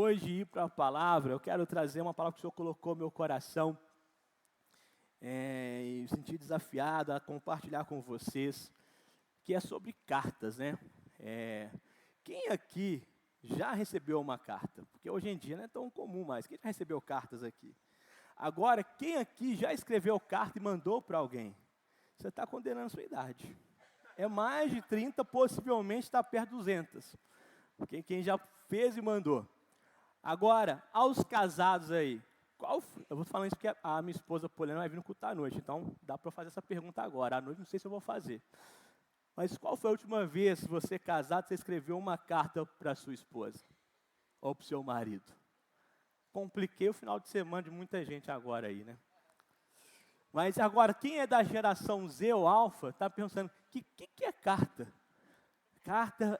Hoje, ir para a palavra, eu quero trazer uma palavra que o Senhor colocou no meu coração e me senti desafiado a compartilhar com vocês, que é sobre cartas, né? Quem aqui já recebeu uma carta? Porque hoje em dia não é tão comum mais. Quem já recebeu cartas aqui? Agora, quem aqui já escreveu carta e mandou para alguém? Você está condenando a sua idade. É mais de 30, possivelmente está perto de 200. Porque quem já fez e mandou. Agora, aos casados aí, eu vou falando isso porque a minha esposa Poliana vai vir no culto à noite, então dá para eu fazer essa pergunta agora. À noite não sei se eu vou fazer. Mas qual foi a última vez, você casado, você escreveu uma carta para sua esposa? Ou para o seu marido? Compliquei o final de semana de muita gente agora aí, né? Mas agora, quem é da geração Z ou Alfa, está pensando, o que é carta? Carta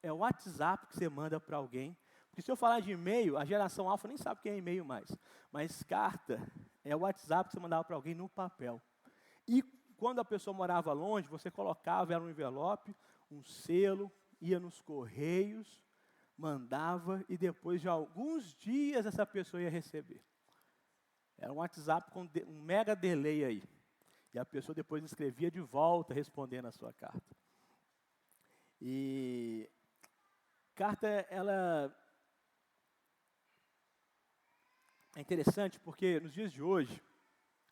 é o WhatsApp que você manda para alguém. Porque se eu falar de e-mail, a geração alfa nem sabe o que é e-mail mais. Mas carta é o WhatsApp que você mandava para alguém no papel. E quando a pessoa morava longe, você colocava ela no envelope, um selo, ia nos correios, mandava e depois de alguns dias essa pessoa ia receber. Era um WhatsApp com um mega delay aí. E a pessoa depois escrevia de volta respondendo a sua carta. E carta, ela é interessante porque nos dias de hoje,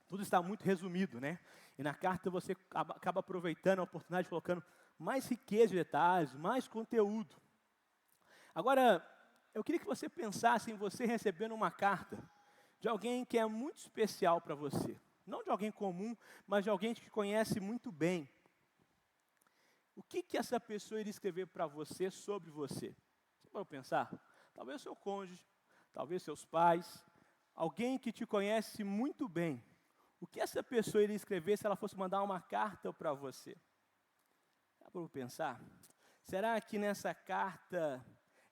tudo está muito resumido, né? E na carta você acaba aproveitando a oportunidade, colocando mais riqueza de detalhes, mais conteúdo. Agora, eu queria que você pensasse em você recebendo uma carta de alguém que é muito especial para você. Não de alguém comum, mas de alguém que conhece muito bem. O que essa pessoa iria escrever para você sobre você? Você pode pensar? Talvez seu cônjuge, talvez seus pais, alguém que te conhece muito bem. O que essa pessoa iria escrever se ela fosse mandar uma carta para você? Dá para eu pensar? Será que nessa carta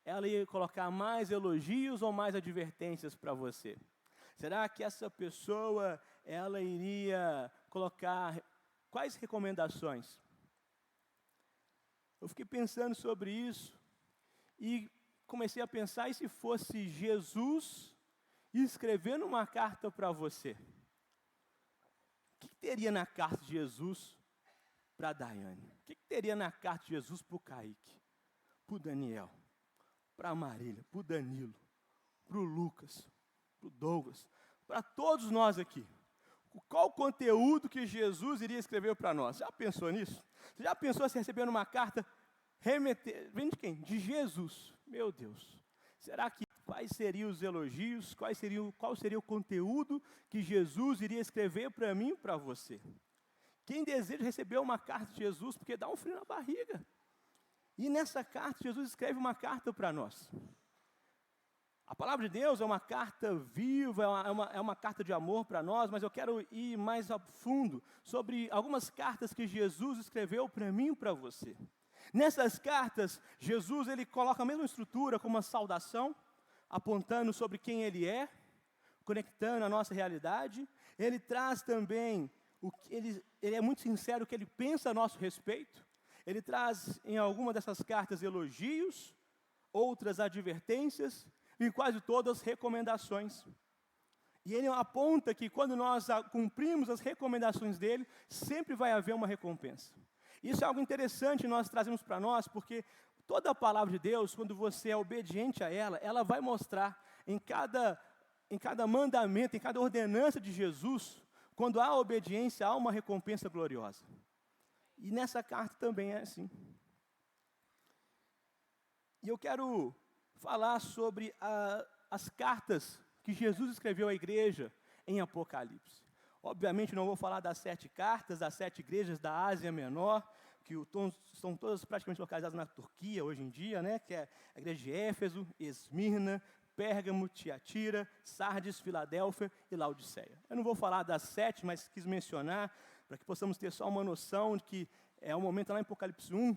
ela ia colocar mais elogios ou mais advertências para você? Será que essa pessoa ela iria colocar quais recomendações? Eu fiquei pensando sobre isso e comecei a pensar, e se fosse Jesus escrevendo uma carta para você? O que teria na carta de Jesus para a Daiane? O que teria na carta de Jesus para o Kaique? Para o Daniel? Para a Marília? Para o Danilo? Para o Lucas? Para o Douglas? Para todos nós aqui. Qual o conteúdo que Jesus iria escrever para nós? Já pensou nisso? Você já pensou se recebendo uma carta vem de quem? De Jesus. Meu Deus. Será que quais seriam os elogios, qual seria o conteúdo que Jesus iria escrever para mim e para você? Quem deseja receber uma carta de Jesus, porque dá um frio na barriga. E nessa carta, Jesus escreve uma carta para nós. A palavra de Deus é uma carta viva, é uma carta de amor para nós, mas eu quero ir mais a fundo sobre algumas cartas que Jesus escreveu para mim e para você. Nessas cartas, Jesus ele coloca a mesma estrutura como uma saudação, apontando sobre quem Ele é, conectando a nossa realidade. Ele traz também, ele é muito sincero o que Ele pensa a nosso respeito. Ele traz em alguma dessas cartas elogios, outras advertências e quase todas recomendações. E Ele aponta que quando nós cumprimos as recomendações dEle, sempre vai haver uma recompensa. Isso é algo interessante nós trazemos para nós, porque toda a palavra de Deus, quando você é obediente a ela vai mostrar em cada mandamento, em cada ordenança de Jesus, quando há obediência, há uma recompensa gloriosa. E nessa carta também é assim. E eu quero falar sobre as cartas que Jesus escreveu à igreja em Apocalipse. Obviamente não vou falar das 7 cartas, das 7 igrejas da Ásia Menor, que estão todas praticamente localizadas na Turquia hoje em dia, né? Que é a igreja de Éfeso, Esmirna, Pérgamo, Tiatira, Sardes, Filadélfia e Laodiceia. Eu não vou falar das 7, mas quis mencionar, para que possamos ter só uma noção de que é um momento lá em Apocalipse 1,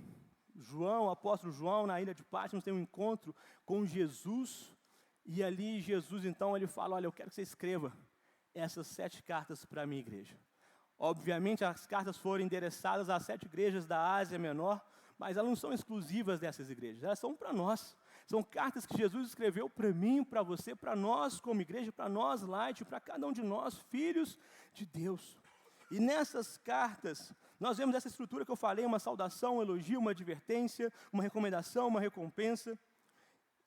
o apóstolo João, na ilha de Patmos, tem um encontro com Jesus, e ali Jesus, então, ele fala, olha, eu quero que você escreva essas 7 cartas para a minha igreja. Obviamente, as cartas foram endereçadas às 7 igrejas da Ásia Menor, mas elas não são exclusivas dessas igrejas, elas são para nós. São cartas que Jesus escreveu para mim, para você, para nós como igreja, para nós, Light, para cada um de nós, filhos de Deus. E nessas cartas, nós vemos essa estrutura que eu falei, uma saudação, um elogio, uma advertência, uma recomendação, uma recompensa.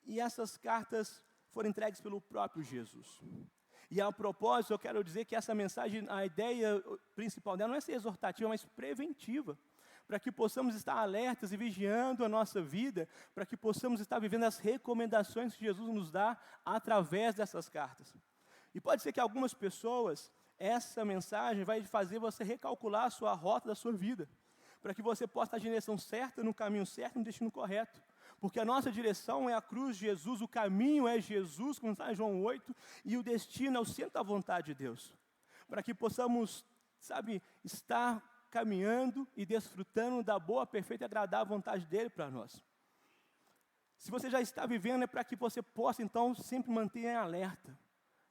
E essas cartas foram entregues pelo próprio Jesus. E a propósito, eu quero dizer que essa mensagem, a ideia principal dela não é ser exortativa, mas preventiva, para que possamos estar alertas e vigiando a nossa vida, para que possamos estar vivendo as recomendações que Jesus nos dá através dessas cartas. E pode ser que algumas pessoas, essa mensagem vai fazer você recalcular a sua rota da sua vida, para que você possa estar na direção certa, no caminho certo, no destino correto. Porque a nossa direção é a cruz de Jesus, o caminho é Jesus, como está em João 8, e o destino é o centro da vontade de Deus. Para que possamos, estar caminhando e desfrutando da boa, perfeita e agradável vontade dEle para nós. Se você já está vivendo, é para que você possa, então, sempre manter em alerta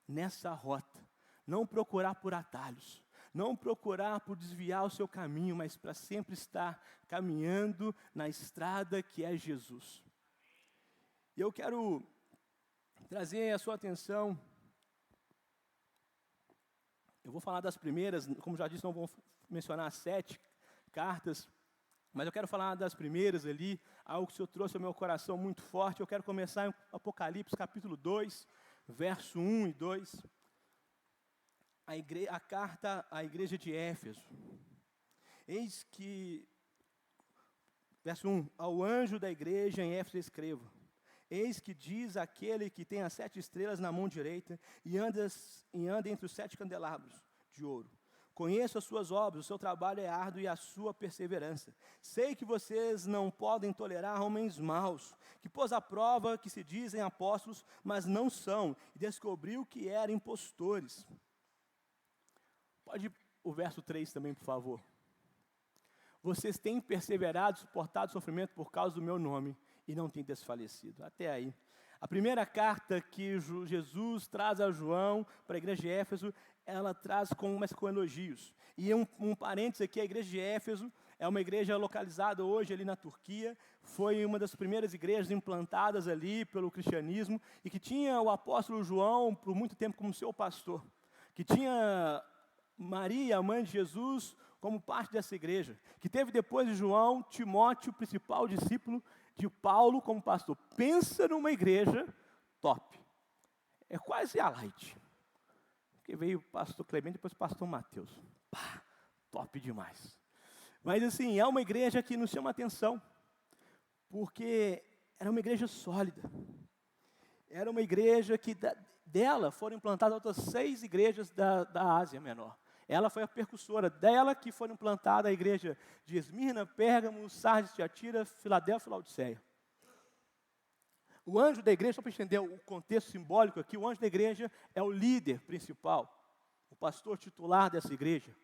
nessa rota. Não procurar por atalhos. Não procurar por desviar o seu caminho, mas para sempre estar caminhando na estrada que é Jesus. E eu quero trazer a sua atenção. Eu vou falar das primeiras, como já disse, não vou mencionar as 7 cartas, mas eu quero falar das primeiras ali, algo que o Senhor trouxe ao meu coração muito forte. Eu quero começar em Apocalipse capítulo 2, verso 1 e 2. A carta à igreja de Éfeso. Eis que, verso 1, ao anjo da igreja em Éfeso escreva: eis que diz aquele que tem as 7 estrelas na mão direita e anda entre os 7 candelabros de ouro. Conheço as suas obras, o seu trabalho é árduo e a sua perseverança. Sei que vocês não podem tolerar homens maus, que pôs à prova que se dizem apóstolos, mas não são, e descobriu que eram impostores. Pode ir o verso 3 também, por favor. Vocês têm perseverado, suportado o sofrimento por causa do meu nome e não têm desfalecido. Até aí. A primeira carta que Jesus traz a João para a igreja de Éfeso, ela começa com elogios. E um parênteses aqui, a igreja de Éfeso é uma igreja localizada hoje ali na Turquia, foi uma das primeiras igrejas implantadas ali pelo cristianismo e que tinha o apóstolo João por muito tempo como seu pastor, que tinha Maria, a mãe de Jesus, como parte dessa igreja, que teve depois de João, Timóteo, o principal discípulo de Paulo como pastor. Pensa numa igreja top. É quase a Light. Porque veio o pastor Clemente e depois o pastor Mateus. Pá, top demais. Mas assim, é uma igreja que nos chama a atenção, porque era uma igreja sólida. Era uma igreja que dela foram implantadas outras 6 igrejas da Ásia Menor. Ela foi a percussora dela que foram implantada a igreja de Esmirna, Pérgamo, Sardes, Tiatira, Filadélfia e Laodiceia. O anjo da igreja, só para entender o contexto simbólico aqui, o anjo da igreja é o líder principal, o pastor titular dessa igreja.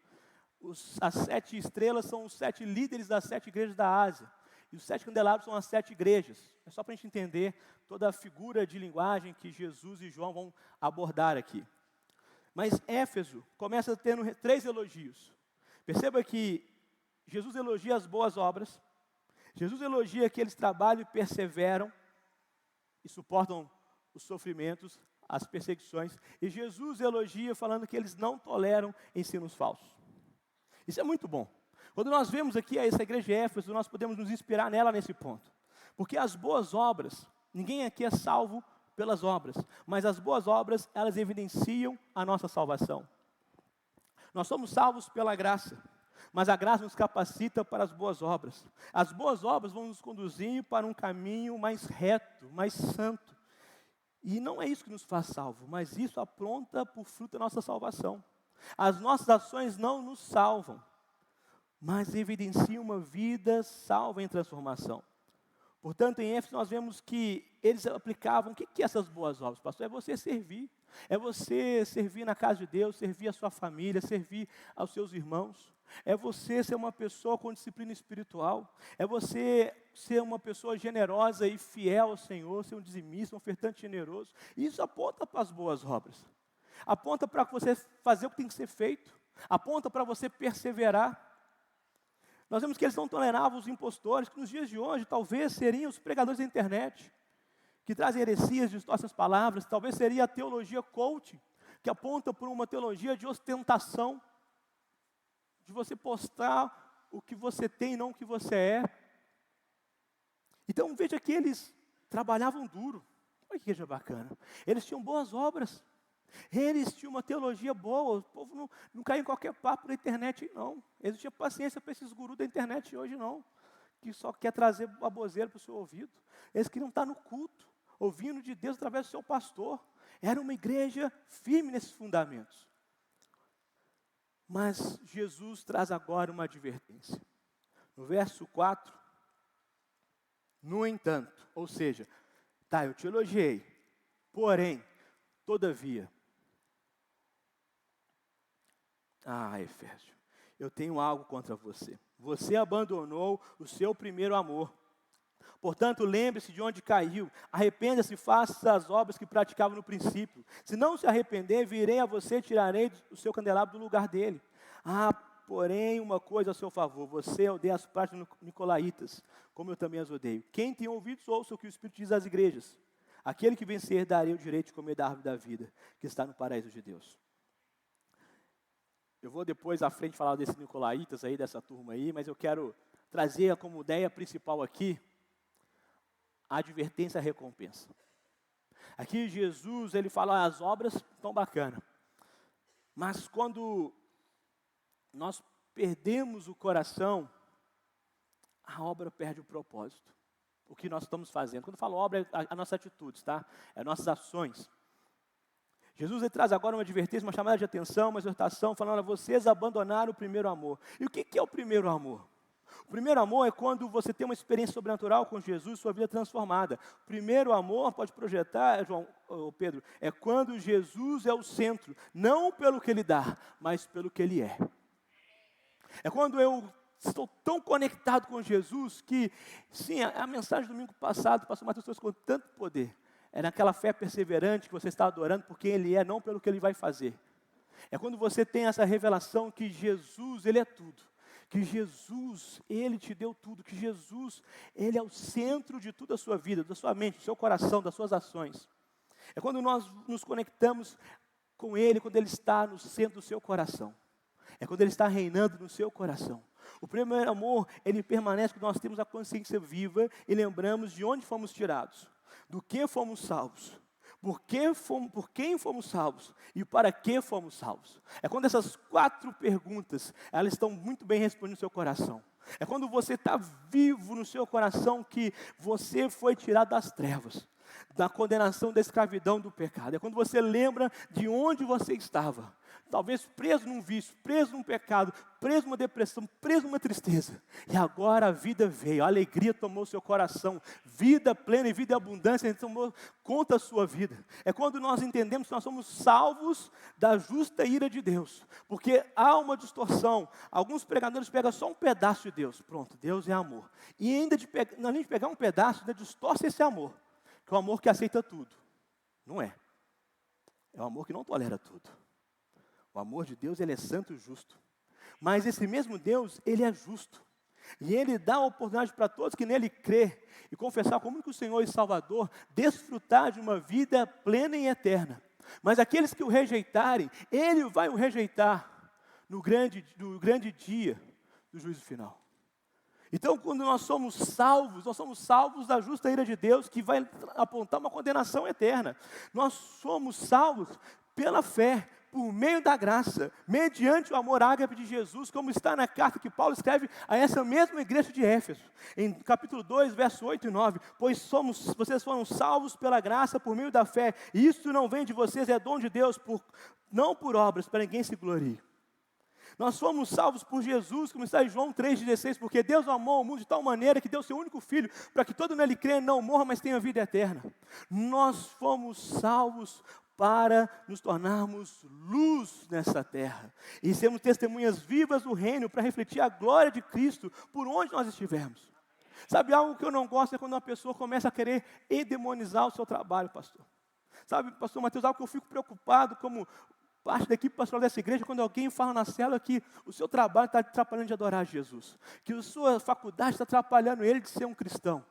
As 7 estrelas são os 7 líderes das 7 igrejas da Ásia. E os 7 candelabros são as 7 igrejas. É só para a gente entender toda a figura de linguagem que Jesus e João vão abordar aqui. Mas Éfeso começa tendo 3 elogios. Perceba que Jesus elogia as boas obras, Jesus elogia que eles trabalham e perseveram e suportam os sofrimentos, as perseguições, e Jesus elogia falando que eles não toleram ensinos falsos. Isso é muito bom. Quando nós vemos aqui essa igreja de Éfeso, nós podemos nos inspirar nela nesse ponto. Porque as boas obras, ninguém aqui é salvo pelas obras, mas as boas obras, elas evidenciam a nossa salvação. Nós somos salvos pela graça, mas a graça nos capacita para as boas obras. As boas obras vão nos conduzir para um caminho mais reto, mais santo. E não é isso que nos faz salvo, mas isso apronta por fruto da nossa salvação. As nossas ações não nos salvam, mas evidenciam uma vida salva em transformação. Portanto, em Éfeso nós vemos que eles aplicavam, o que é essas boas obras, pastor? É você servir. É você servir na casa de Deus, servir a sua família, servir aos seus irmãos. É você ser uma pessoa com disciplina espiritual. É você ser uma pessoa generosa e fiel ao Senhor, ser um dizimista, um ofertante generoso. Isso aponta para as boas obras. Aponta para você fazer o que tem que ser feito. Aponta para você perseverar. Nós vemos que eles não toleravam os impostores, que nos dias de hoje talvez seriam os pregadores da internet, que trazem heresias, distorcem as palavras. Talvez seria a teologia coaching, que aponta por uma teologia de ostentação, de você postar o que você tem e não o que você é. Então veja que eles trabalhavam duro. Olha que igreja bacana. Eles tinham boas obras. Eles tinham uma teologia boa. O povo não caiu em qualquer papo da internet, não. Eles não tinham paciência para esses gurus da internet hoje, não. Que só quer trazer baboseira para o seu ouvido. Eles queriam estar no culto, ouvindo de Deus através do seu pastor. Era uma igreja firme nesses fundamentos. Mas Jesus traz agora uma advertência. No verso 4, no entanto, ou seja, tá, eu te elogiei, porém, todavia, Efésio, eu tenho algo contra você. Você abandonou o seu primeiro amor. Portanto, lembre-se de onde caiu, arrependa-se e faça as obras que praticava no princípio. Se não se arrepender, virei a você e tirarei o seu candelabro do lugar dele. Porém, uma coisa a seu favor, você odeia as práticas nicolaítas, como eu também as odeio. Quem tem ouvidos, ouça o que o Espírito diz às igrejas. Aquele que vencer, darei o direito de comer da árvore da vida, que está no paraíso de Deus. Eu vou depois à frente falar desses nicolaítas aí, dessa turma aí, mas eu quero trazer como ideia principal aqui, a advertência e a recompensa. Aqui Jesus, ele fala, as obras estão bacanas, mas quando nós perdemos o coração, a obra perde o propósito. O que nós estamos fazendo. Quando eu falo obra, é a nossa atitude, tá? É nossas ações. Jesus ele traz agora uma advertência, uma chamada de atenção, uma exortação, falando, olha, vocês abandonaram o primeiro amor. E o que é o primeiro amor? O primeiro amor é quando você tem uma experiência sobrenatural com Jesus, sua vida transformada. O primeiro amor, pode projetar, Pedro, é quando Jesus é o centro, não pelo que Ele dá, mas pelo que Ele é. É quando eu estou tão conectado com Jesus que, sim, a mensagem do domingo passado, o pastor Matheus trouxe com tanto poder. É naquela fé perseverante que você está adorando por quem Ele é, não pelo que Ele vai fazer. É quando você tem essa revelação que Jesus, Ele é tudo. Que Jesus, Ele te deu tudo. Que Jesus, Ele é o centro de toda a sua vida, da sua mente, do seu coração, das suas ações. É quando nós nos conectamos com Ele, quando Ele está no centro do seu coração. É quando Ele está reinando no seu coração. O primeiro amor, ele permanece quando nós temos a consciência viva e lembramos de onde fomos tirados, do que fomos salvos, por quem fomos salvos e para que fomos salvos. É quando essas 4 perguntas, elas estão muito bem respondidas no seu coração. É quando você está vivo no seu coração que você foi tirado das trevas, da condenação, da escravidão, do pecado. É quando você lembra de onde você estava. Talvez preso num vício, preso num pecado, preso numa depressão, preso numa tristeza. E agora a vida veio, a alegria tomou seu coração. Vida plena e vida em abundância, tomou conta da sua vida. É quando nós entendemos que nós somos salvos da justa ira de Deus. Porque há uma distorção. Alguns pregadores pegam só um pedaço de Deus. Pronto, Deus é amor. E ainda além de pegar um pedaço, ainda distorce esse amor. Que é o amor que aceita tudo. Não é. É o amor que não tolera tudo. O amor de Deus, ele é santo e justo. Mas esse mesmo Deus, ele é justo. E ele dá a oportunidade para todos que nele crê e confessar como único Senhor e Salvador, desfrutar de uma vida plena e eterna. Mas aqueles que o rejeitarem, ele vai o rejeitar no grande dia do juízo final. Então, quando nós somos salvos da justa ira de Deus, que vai apontar uma condenação eterna. Nós somos salvos pela fé, por meio da graça, mediante o amor ágape de Jesus, como está na carta que Paulo escreve a essa mesma igreja de Éfeso, em capítulo 2, verso 8 e 9, pois vocês foram salvos pela graça, por meio da fé, e isso não vem de vocês, é dom de Deus, não por obras, para ninguém se glorie. Nós fomos salvos por Jesus, como está em João 3,16, porque Deus amou o mundo de tal maneira que deu seu único Filho, para que todo nele crê não morra, mas tenha vida eterna. Nós fomos salvos para nos tornarmos luz nessa terra e sermos testemunhas vivas do reino para refletir a glória de Cristo por onde nós estivermos. Sabe, algo que eu não gosto é quando uma pessoa começa a querer endemonizar o seu trabalho, pastor. Sabe, pastor Matheus, algo que eu fico preocupado como parte da equipe pastoral dessa igreja, quando alguém fala na célula que o seu trabalho está atrapalhando de adorar Jesus, que a sua faculdade está atrapalhando ele de ser um cristão,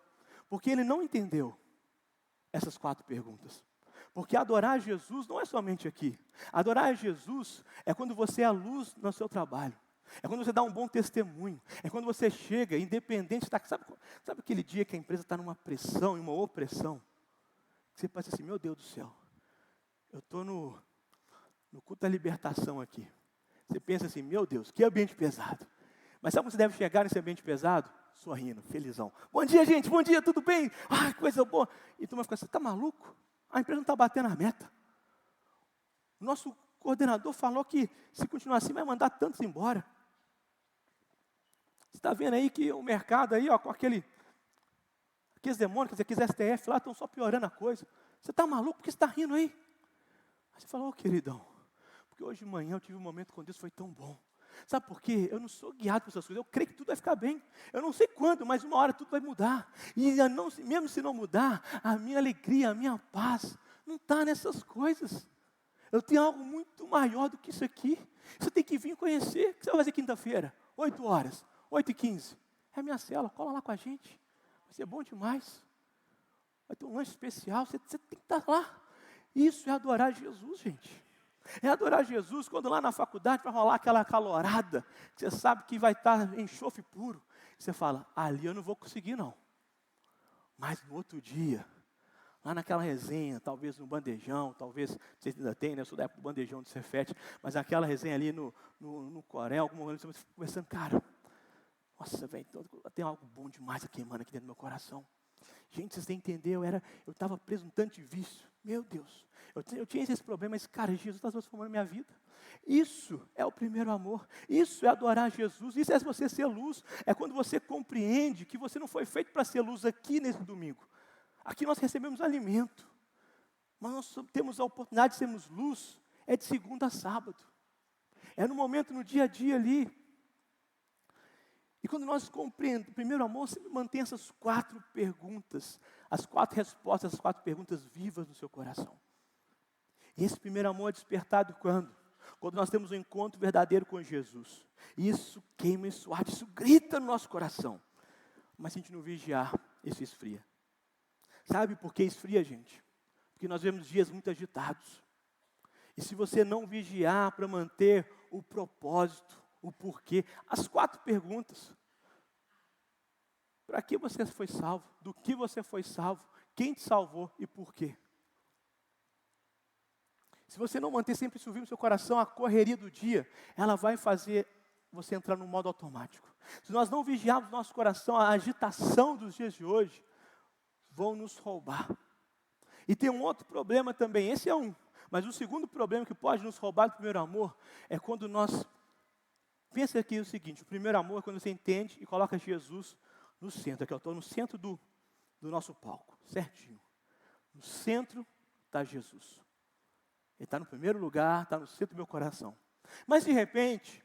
porque ele não entendeu essas 4 perguntas. Porque adorar Jesus não é somente aqui. Adorar Jesus é quando você é a luz no seu trabalho. É quando você dá um bom testemunho. É quando você chega, independente. Sabe aquele dia que a empresa está numa pressão, em uma opressão? Você pensa assim, meu Deus do céu, eu estou no culto da libertação aqui. Você pensa assim, meu Deus, que ambiente pesado. Mas sabe como você deve chegar nesse ambiente pesado? Sorrindo, felizão. Bom dia, gente, bom dia, tudo bem? Ah, que coisa boa. E tu vai ficar assim, está maluco? A empresa não está batendo a meta. O nosso coordenador falou que se continuar assim vai mandar tantos embora. Você está vendo aí que o mercado aí, ó, com aqueles demônios, aqueles STF lá, estão só piorando a coisa. Você está maluco? Por que você está rindo aí? Aí você falou, queridão, porque hoje de manhã eu tive um momento com Deus, foi tão bom. Sabe por quê? Eu não sou guiado por essas coisas, eu creio que tudo vai ficar bem. Eu não sei quando, mas uma hora tudo vai mudar. E mesmo se não mudar, a minha alegria, a minha paz, não está nessas coisas. Eu tenho algo muito maior do que isso aqui. Você tem que vir conhecer. O que você vai fazer quinta-feira? 8 horas, 8h15. É a minha cela, cola lá com a gente. Vai ser bom demais. Vai ter um lanche especial, você tem que estar lá. Isso é adorar Jesus, gente. É adorar Jesus quando lá na faculdade vai rolar aquela calorada, que você sabe que vai estar enxofre puro. Você fala, ali eu não vou conseguir não. Mas no outro dia, lá naquela resenha, talvez no bandejão, talvez, vocês ainda tem, né? Eu sou da época do bandejão do Cefete, mas aquela resenha ali no Corel, alguma coisa, você fica conversando, cara, nossa, velho, tem algo bom demais queimando aqui dentro do meu coração. Gente, vocês têm que entender, eu estava preso num tanto de vício. Meu Deus, eu tinha esse problema, mas, cara, Jesus está transformando minha vida. Isso é o primeiro amor. Isso é adorar Jesus. Isso é você ser luz. É quando você compreende que você não foi feito para ser luz aqui nesse domingo. Aqui nós recebemos alimento. Mas nós temos a oportunidade de sermos luz. É de segunda a sábado. É no momento, no dia a dia ali. E quando nós compreendemos, o primeiro amor sempre mantém essas 4 perguntas, as 4 respostas, as 4 perguntas vivas no seu coração. E esse primeiro amor é despertado quando? Quando nós temos um encontro verdadeiro com Jesus. Isso queima, isso arde, isso grita no nosso coração. Mas se a gente não vigiar, isso esfria. Sabe por que esfria, gente? Porque nós vemos dias muito agitados. E se você não vigiar para manter o propósito, o porquê, as 4 perguntas. Para que você foi salvo? Do que você foi salvo? Quem te salvou e por quê? Se você não manter sempre isso vivo no seu coração, a correria do dia, ela vai fazer você entrar no modo automático. Se nós não vigiarmos nosso coração, a agitação dos dias de hoje vão nos roubar. E tem um outro problema também, esse é um. Mas o segundo problema que pode nos roubar do primeiro amor é quando nós... Pensa aqui o seguinte, o primeiro amor é quando você entende e coloca Jesus no centro. Aqui eu estou no centro do nosso palco, certinho. No centro está Jesus. Ele está no primeiro lugar, está no centro do meu coração. Mas de repente,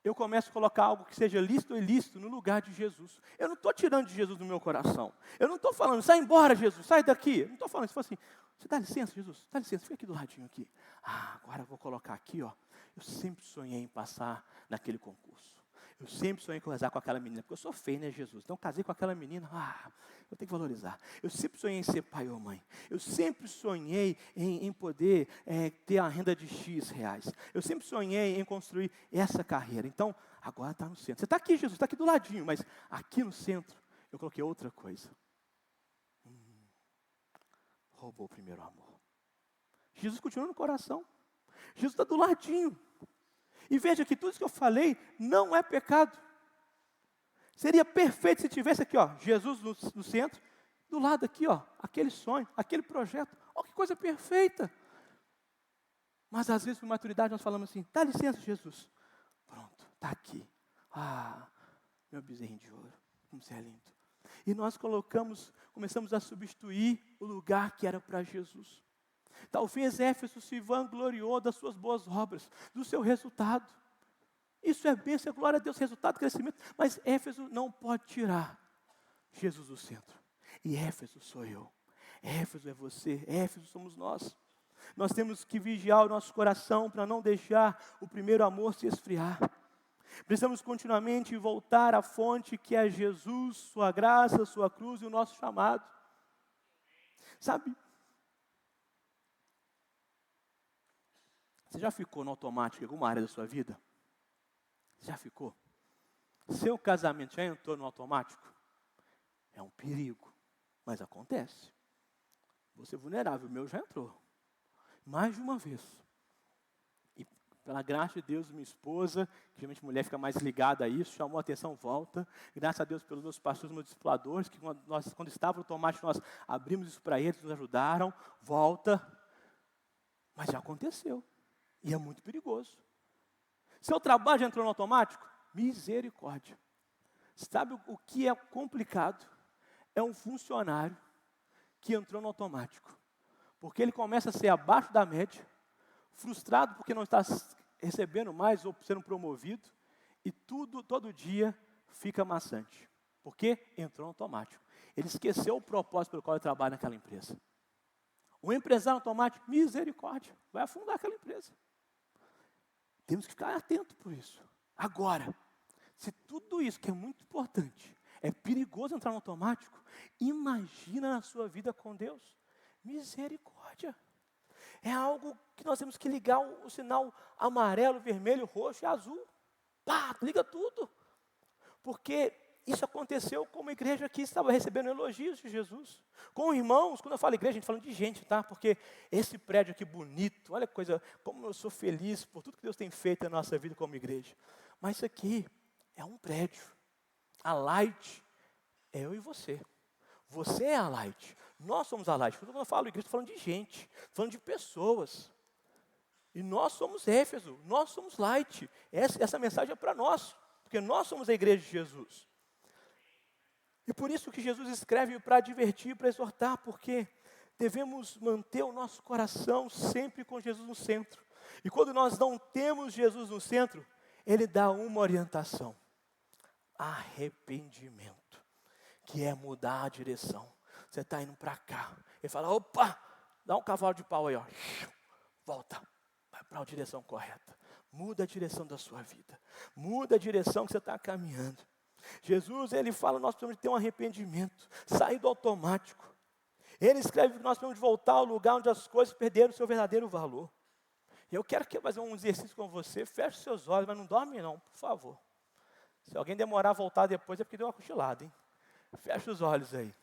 eu começo a colocar algo que seja lícito ou ilícito no lugar de Jesus. Eu não estou tirando de Jesus do meu coração. Eu não estou falando, sai embora Jesus, sai daqui. Eu não estou falando, se for assim, você dá licença Jesus, dá licença, fica aqui do ladinho aqui. Ah, agora eu vou colocar aqui, ó. Eu sempre sonhei em passar naquele concurso. Eu sempre sonhei em casar com aquela menina, porque eu sou feio, né, Jesus? Então, casei com aquela menina, eu tenho que valorizar. Eu sempre sonhei em ser pai ou mãe. Eu sempre sonhei em poder ter a renda de X reais. Eu sempre sonhei em construir essa carreira. Então, agora está no centro. Você está aqui, Jesus, está aqui do ladinho, mas aqui no centro, eu coloquei outra coisa. Roubou o primeiro amor. Jesus continua no coração. Jesus está do ladinho. E veja que tudo isso que eu falei não é pecado. Seria perfeito se tivesse aqui, ó, Jesus no centro, do lado aqui, ó, aquele sonho, aquele projeto. Ó, que coisa perfeita. Mas às vezes, por maturidade, nós falamos assim, dá licença, Jesus. Pronto, está aqui. Meu bezerrinho de ouro, como você é lindo. E nós começamos a substituir o lugar que era para Jesus. Talvez Éfeso se vangloriou das suas boas obras, do seu resultado. Isso é bênção, é glória a Deus, resultado, crescimento. Mas Éfeso não pode tirar Jesus do centro. E Éfeso sou eu. Éfeso é você, Éfeso somos nós. Nós temos que vigiar o nosso coração para não deixar o primeiro amor se esfriar. Precisamos continuamente voltar à fonte que é Jesus, sua graça, sua cruz e o nosso chamado. Sabe? Você já ficou no automático em alguma área da sua vida? Já ficou? Seu casamento já entrou no automático? É um perigo, mas acontece. Você é vulnerável, o meu já entrou. Mais de uma vez. E pela graça de Deus, minha esposa, que geralmente mulher fica mais ligada a isso, chamou a atenção, volta. Graças a Deus pelos meus pastores, meus discipuladores, que quando estava no automático, nós abrimos isso para eles, nos ajudaram, volta. Mas já aconteceu. E é muito perigoso. Seu trabalho já entrou no automático? Misericórdia. Sabe o que é complicado? É um funcionário que entrou no automático. Porque ele começa a ser abaixo da média, frustrado porque não está recebendo mais ou sendo promovido, e tudo, todo dia, fica maçante. Porque entrou no automático. Ele esqueceu o propósito pelo qual ele trabalha naquela empresa. O empresário automático, misericórdia, vai afundar aquela empresa. Temos que ficar atentos por isso. Agora, se tudo isso, que é muito importante, é perigoso entrar no automático, imagina na sua vida com Deus. Misericórdia. É algo que nós temos que ligar o sinal amarelo, vermelho, roxo e azul. Pá, liga tudo. Porque isso aconteceu com uma igreja que estava recebendo elogios de Jesus. Com irmãos, quando eu falo igreja, a gente falando de gente, tá? Porque esse prédio aqui bonito, olha que coisa, como eu sou feliz por tudo que Deus tem feito na nossa vida como igreja. Mas isso aqui é um prédio. A Light é eu e você. Você é a Light. Nós somos a Light. Quando eu falo igreja, estou falando de gente, estou falando de pessoas. E nós somos Éfeso, nós somos Light. Essa mensagem é para nós, porque nós somos a igreja de Jesus. E por isso que Jesus escreve para advertir, para exortar, porque devemos manter o nosso coração sempre com Jesus no centro. E quando nós não temos Jesus no centro, Ele dá uma orientação: arrependimento, que é mudar a direção. Você está indo para cá, Ele fala: opa, dá um cavalo de pau aí, ó. Volta, vai para a direção correta. Muda a direção da sua vida, muda a direção que você está caminhando. Jesus, Ele fala que nós precisamos ter um arrependimento, sair do automático. Ele escreve que nós precisamos voltar ao lugar onde as coisas perderam o seu verdadeiro valor. E eu quero fazer um exercício com você. Feche os seus olhos, mas não dorme não, por favor. Se alguém demorar a voltar depois é porque deu uma cochilada, hein? Feche os olhos aí.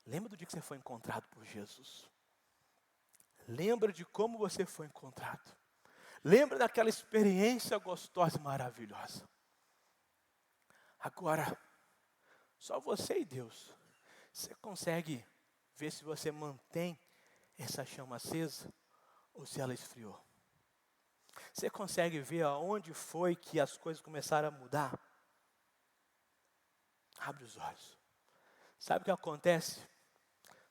Lembra do dia que você foi encontrado por Jesus. Lembra de como você foi encontrado. Lembra daquela experiência gostosa e maravilhosa. Agora, só você e Deus. Você consegue ver se você mantém essa chama acesa ou se ela esfriou? Você consegue ver aonde foi que as coisas começaram a mudar? Abre os olhos. Sabe o que acontece?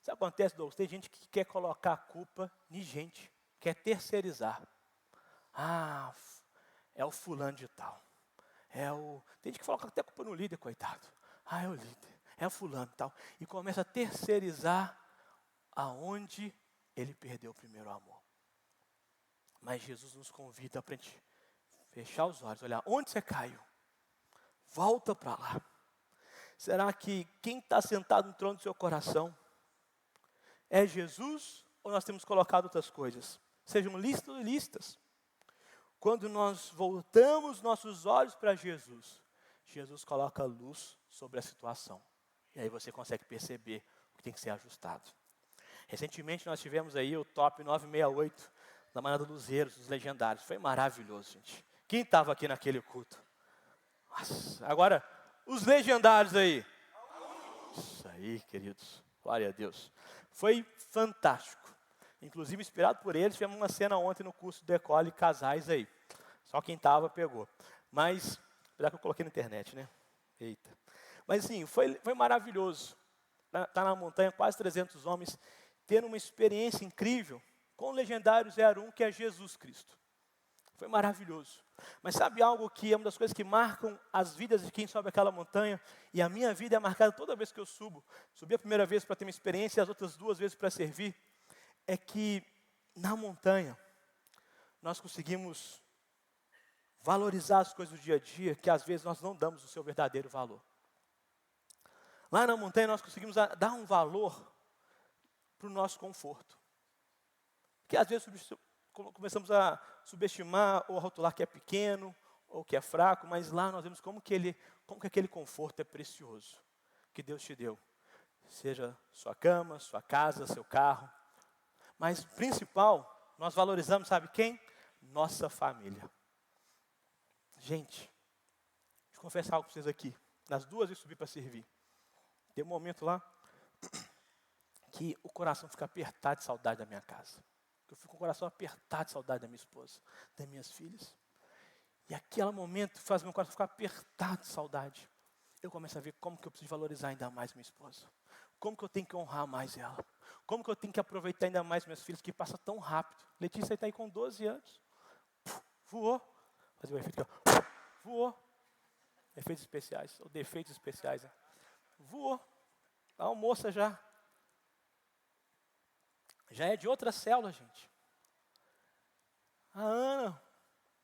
Sabe o que acontece, Douglas? Tem gente que quer colocar a culpa em gente, quer terceirizar. Ah, é o fulano de tal. Tem gente que coloca até a culpa no líder, coitado. Ah, é o líder, é o fulano de tal. E começa a terceirizar aonde ele perdeu o primeiro amor. Mas Jesus nos convida para a gente fechar os olhos, olhar onde você caiu. Volta para lá. Será que quem está sentado no trono do seu coração é Jesus ou nós temos colocado outras coisas? Sejam listas ou listas. Quando nós voltamos nossos olhos para Jesus, Jesus coloca luz sobre a situação. E aí você consegue perceber o que tem que ser ajustado. Recentemente nós tivemos aí o top 968 da Manada dos Luzeiros, dos Legendários. Foi maravilhoso, gente. Quem estava aqui naquele culto? Nossa, agora, os legendários aí. Isso aí, queridos. Glória a Deus. Foi fantástico. Inclusive, inspirado por eles, tivemos uma cena ontem no curso do Decole, casais aí. Só quem estava pegou. Mas, apesar que eu coloquei na internet, né? Eita. Mas assim, foi maravilhoso. Tá na montanha, quase 300 homens, tendo uma experiência incrível com o legendário 01, que é Jesus Cristo. Foi maravilhoso. Mas sabe algo que é uma das coisas que marcam as vidas de quem sobe aquela montanha? E a minha vida é marcada toda vez que eu subo. Subi a primeira vez para ter uma experiência e as outras 2 vezes para servir. É que na montanha nós conseguimos valorizar as coisas do dia a dia que às vezes nós não damos o seu verdadeiro valor. Lá na montanha nós conseguimos dar um valor para o nosso conforto. Porque às vezes começamos a subestimar ou a rotular que é pequeno ou que é fraco, mas lá nós vemos como que aquele conforto é precioso que Deus te deu. Seja sua cama, sua casa, seu carro. Mas o principal, nós valorizamos, sabe quem? Nossa família. Gente, deixa eu confessar algo para vocês aqui. Das 2 vezes subi para servir. Tem um momento lá que o coração fica apertado de saudade da minha casa. Eu fico com o coração apertado de saudade da minha esposa, das minhas filhas. E aquele momento faz meu coração ficar apertado de saudade. Eu começo a ver como que eu preciso valorizar ainda mais minha esposa. Como que eu tenho que honrar mais ela. Como que eu tenho que aproveitar ainda mais meus filhos, que passa tão rápido. Letícia está aí com 12 anos. Voou. Fazer o efeito aqui, ó. Voou. Efeitos especiais, ou defeitos especiais. Né? Voou. A moça já é de outra célula, gente. A Ana,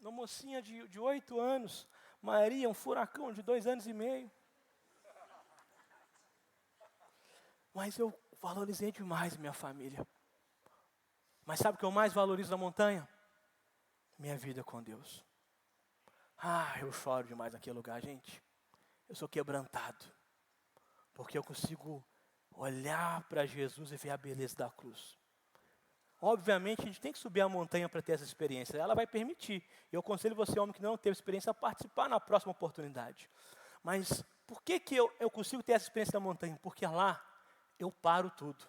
uma mocinha de 8 anos. Maria, um furacão de 2 anos e meio. Mas eu valorizei demais minha família. Mas sabe o que eu mais valorizo na montanha? Minha vida com Deus. Eu choro demais naquele lugar, gente. Eu sou quebrantado. Porque eu consigo olhar para Jesus e ver a beleza da cruz. Obviamente, a gente tem que subir a montanha para ter essa experiência. Ela vai permitir. Eu aconselho você, homem que não teve experiência, a participar na próxima oportunidade. Mas por que eu consigo ter essa experiência da montanha? Porque lá eu paro tudo.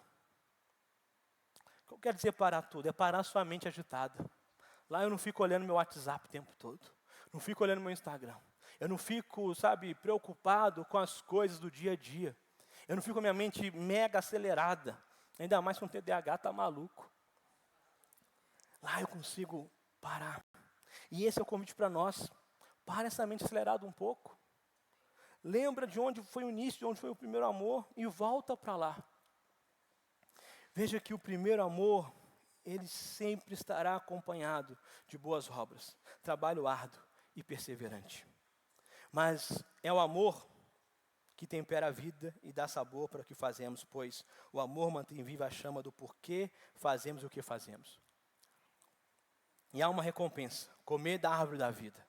O que eu quero dizer parar tudo? É parar sua mente agitada. Lá eu não fico olhando meu WhatsApp o tempo todo. Não fico olhando meu Instagram. Eu não fico, preocupado com as coisas do dia a dia. Eu não fico com a minha mente mega acelerada. Ainda mais com o TDAH, tá maluco. Lá eu consigo parar. E esse é o convite para nós. Para essa mente acelerada um pouco. Lembra de onde foi o início, de onde foi o primeiro amor e volta para lá. Veja que o primeiro amor, ele sempre estará acompanhado de boas obras, trabalho árduo e perseverante. Mas é o amor que tempera a vida e dá sabor para o que fazemos, pois o amor mantém viva a chama do porquê fazemos o que fazemos. E há uma recompensa, comer da árvore da vida,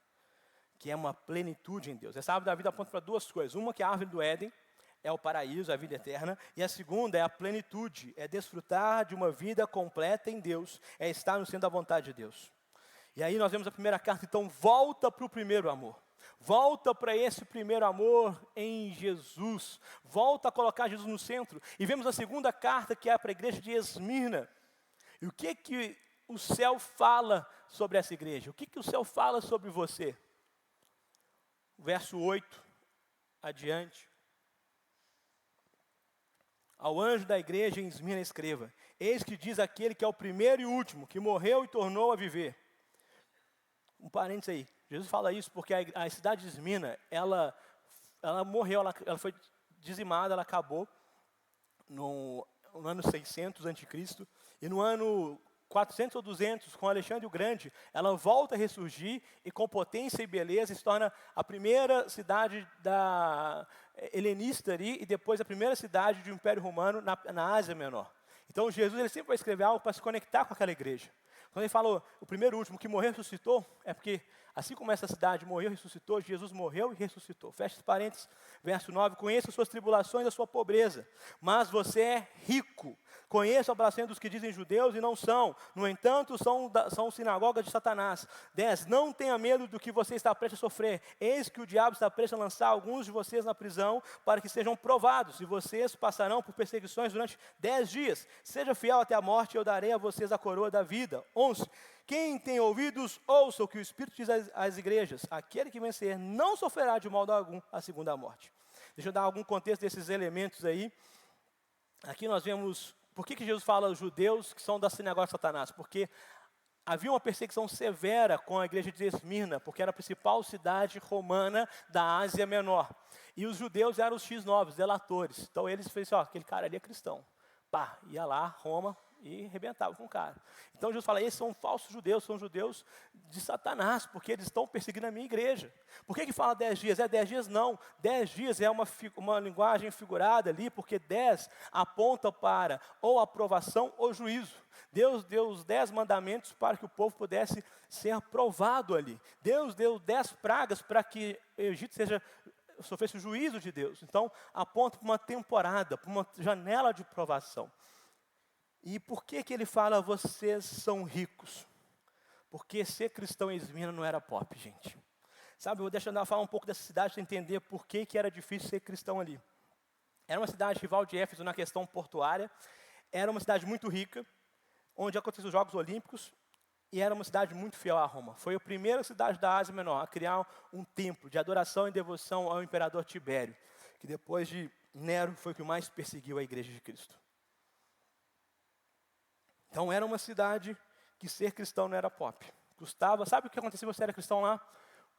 que é uma plenitude em Deus. Essa árvore da vida aponta para 2 coisas. Uma que é a árvore do Éden, é o paraíso, a vida eterna. E a segunda é a plenitude, é desfrutar de uma vida completa em Deus, é estar no centro da vontade de Deus. E aí nós vemos a primeira carta, então volta para o primeiro amor. Volta para esse primeiro amor em Jesus. Volta a colocar Jesus no centro. E vemos a segunda carta, que é para a igreja de Esmirna. E o que o céu fala sobre essa igreja? O que o céu fala sobre você? Verso 8, adiante. Ao anjo da igreja em Esmirna escreva: eis que diz aquele que é o primeiro e último, que morreu e tornou a viver. Um parênteses aí. Jesus fala isso porque a cidade de Esmirna, ela morreu, ela foi dizimada, ela acabou no ano 600 a.C. E no ano 400 ou 200, com Alexandre o Grande, ela volta a ressurgir e com potência e beleza se torna a primeira cidade da helenista ali e depois a primeira cidade do Império Romano na Ásia Menor. Então Jesus ele sempre vai escrever algo para se conectar com aquela igreja. Quando ele falou o primeiro e último que morreu e ressuscitou, é porque assim como essa cidade morreu e ressuscitou, Jesus morreu e ressuscitou. Fecha os parênteses, verso 9, conheça as suas tribulações e a sua pobreza, mas você é rico. Conheça a blasfêmia dos que dizem judeus e não são, no entanto são sinagogas de Satanás. 10, não tenha medo do que você está prestes a sofrer, eis que o diabo está prestes a lançar alguns de vocês na prisão para que sejam provados, e vocês passarão por perseguições durante 10 dias. Seja fiel até a morte e eu darei a vocês a coroa da vida. 11, quem tem ouvidos, ouça o que o Espírito diz às igrejas. Aquele que vencer não sofrerá de modo algum a segunda morte. Deixa eu dar algum contexto desses elementos aí. Aqui nós vemos, por que Jesus fala aos judeus que são da sinagoga de Satanás? Porque havia uma perseguição severa com a igreja de Esmirna, porque era a principal cidade romana da Ásia Menor. E os judeus eram os X9, os delatores. Então eles falaram assim, aquele cara ali é cristão. Ia lá, Roma, e arrebentava com o cara. Então Jesus fala, esses são falsos judeus, são judeus de Satanás, porque eles estão perseguindo a minha igreja. Por que fala 10 dias? 10 dias não, 10 dias é uma linguagem figurada ali, porque 10 aponta para ou aprovação ou juízo. Deus deu os 10 mandamentos para que o povo pudesse ser aprovado ali. Deus deu 10 pragas para que o Egito sofresse o juízo de Deus. Então, aponta para uma temporada, para uma janela de provação. E por que ele fala, vocês são ricos? Porque ser cristão em Esmirna não era pop, gente. Sabe, eu deixo eu falar um pouco dessa cidade para entender por que era difícil ser cristão ali. Era uma cidade rival de Éfeso na questão portuária, era uma cidade muito rica, onde aconteciam os Jogos Olímpicos, e era uma cidade muito fiel a Roma. Foi a primeira cidade da Ásia Menor a criar um templo de adoração e devoção ao imperador Tibério, que depois de Nero foi o que mais perseguiu a igreja de Cristo. Então era uma cidade que ser cristão não era pop. Custava, sabe o que acontecia se você era cristão lá?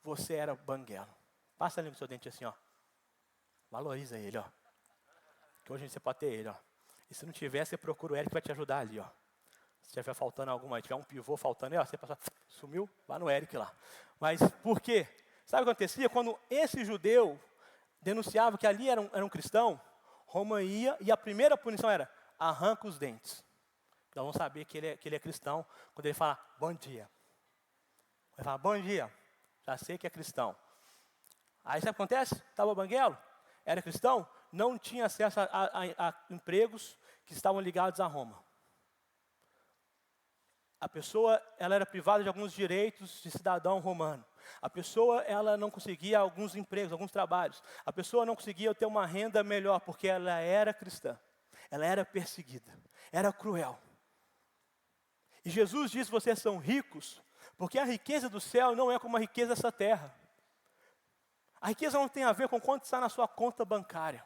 Você era banguelo. Passa ali no seu dente assim, ó. Valoriza ele, ó. Que hoje você pode ter ele, ó. E se não tiver, você procura o Eric que vai te ajudar ali, ó. Se tiver faltando alguma, tiver um pivô faltando, aí, ó, você passa, sumiu, vai no Eric lá. Mas por quê? Sabe o que acontecia? Quando esse judeu denunciava que ali era um cristão, Roma ia, e a primeira punição era, arranca os dentes. Então vamos saber que ele é cristão, quando ele fala, bom dia. Ele fala, bom dia, já sei que é cristão. Aí sabe o que acontece? Estava banguelo, era cristão, não tinha acesso a empregos que estavam ligados a Roma. A pessoa, ela era privada de alguns direitos de cidadão romano. A pessoa, ela não conseguia alguns empregos, alguns trabalhos. A pessoa não conseguia ter uma renda melhor, porque ela era cristã. Ela era perseguida, era cruel. E Jesus diz, vocês são ricos, porque a riqueza do céu não é como a riqueza dessa terra. A riqueza não tem a ver com quanto está na sua conta bancária.